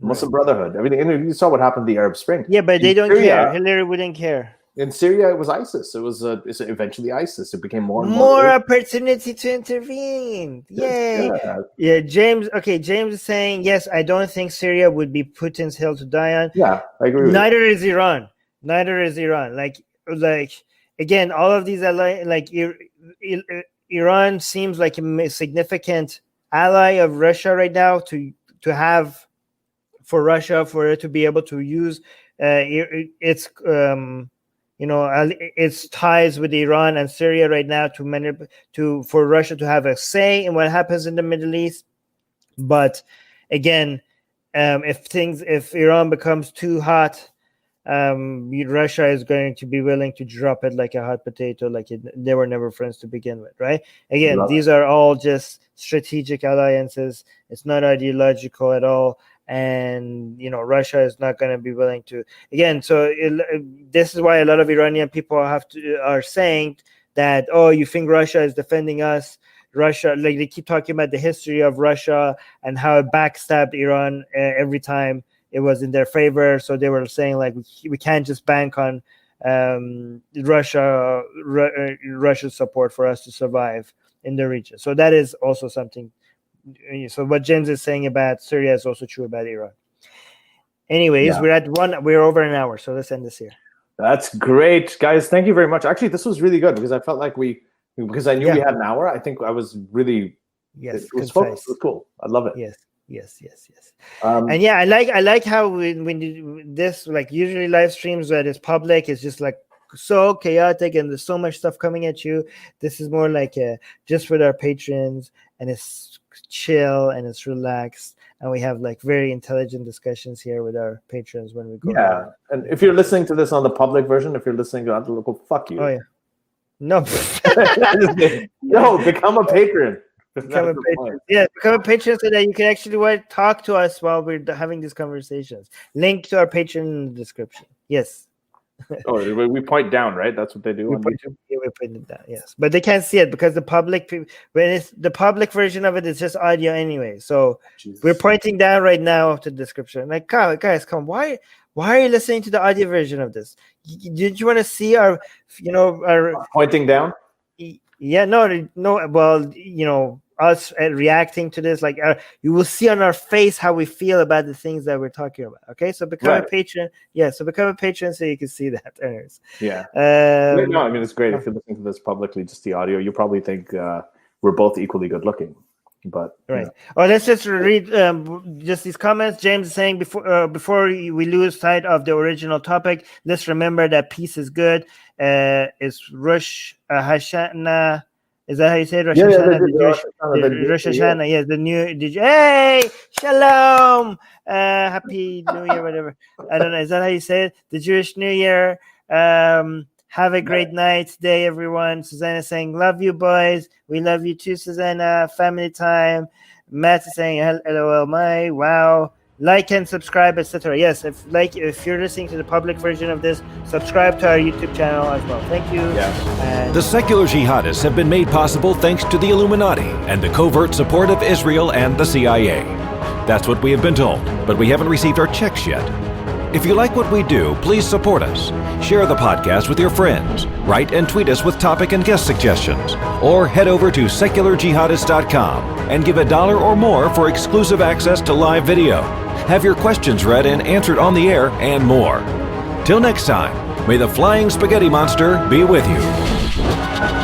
Muslim Brotherhood, everything. And you saw what happened the Arab Spring. Yeah, but they don't care. Hillary wouldn't care. In Syria, it was ISIS. It was eventually ISIS. It became more opportunity to intervene. Yay! Yeah, James. Okay, James is saying, yes, I don't think Syria would be Putin's hill to die on. Yeah, I agree. Neither is Iran. Like again, all of these Iran seems like a significant ally of Russia right now. To have for Russia, for it to be able to use its its ties with Iran and Syria right now for Russia to have a say in what happens in the Middle East. But again, if Iran becomes too hot, Russia is going to be willing to drop it like a hot potato, they were never friends to begin with, right? Again, these are all just strategic alliances. It's not ideological at all. And Russia is not going to be willing to this is why a lot of Iranian people are saying that, oh, you think Russia is defending us? Russia, they keep talking about the history of Russia and how it backstabbed Iran every time it was in their favor. So they were saying we can't just bank on Russia's support for us to survive in the region. So that is also something. So what James is saying about Syria is also true about Iran. Anyways, we're over an hour, so let's end this here. That's great, guys. Thank you very much. Actually, this was really good because I felt like because I knew we had an hour. I think I was really it was cool. I love it. Yes. Yes. And yeah, I like how when you, this, like, usually live streams that is public is just like so chaotic and there's so much stuff coming at you. This is more like just with our patrons, and it's chill and it's relaxed, and we have like very intelligent discussions here with our patrons when we go. Yeah, and if you're listening to this on the public version, if you're listening to the local, fuck you. Oh yeah, no, no, become a patron. Become a patron. Yeah, become a patron so that you can actually talk to us while we're having these conversations. Link to our Patreon in the description. Yes. Oh, we point down, right? That's what they do on YouTube. Yeah, we point it down. Yes, but they can't see it because the public version of it is just audio anyway. So we're pointing down right now to the description. Like, guys, come. Why are you listening to the audio version of this? Did you want to see our pointing down? Yeah, no. Well, us reacting to this, like you will see on our face how we feel about the things that we're talking about. Okay, so become a patron. Yeah, so become a patron so you can see that. Anyways. Yeah. No, I mean, it's great if you're listening to this publicly, just the audio. You probably think we're both equally good looking, but right. Oh, let's just read just these comments. James is saying before we lose sight of the original topic, let's remember that peace is good. It's Rosh Hashanah. Is that how you say it? Rosh Hashanah? Rosh Hashanah, yes. The new. Hey, Shalom. Happy New Year, whatever. I don't know. Is that how you say it? The Jewish New Year. Have a great night today, everyone. Susanna saying, love you, boys. We love you too, Susanna. Family time. Matt is saying, LOL, my wow. Like and subscribe, etc. Yes, if you're listening to the public version of this, subscribe to our YouTube channel as well. Thank you. Yeah. The secular jihadists have been made possible thanks to the Illuminati and the covert support of Israel and the CIA. That's what we have been told, but we haven't received our checks yet. If you like what we do, please support us. Share the podcast with your friends. Write and tweet us with topic and guest suggestions. Or head over to secularjihadist.com and give $1 or more for exclusive access to live video. Have your questions read and answered on the air, and more. Till next time, may the flying spaghetti monster be with you.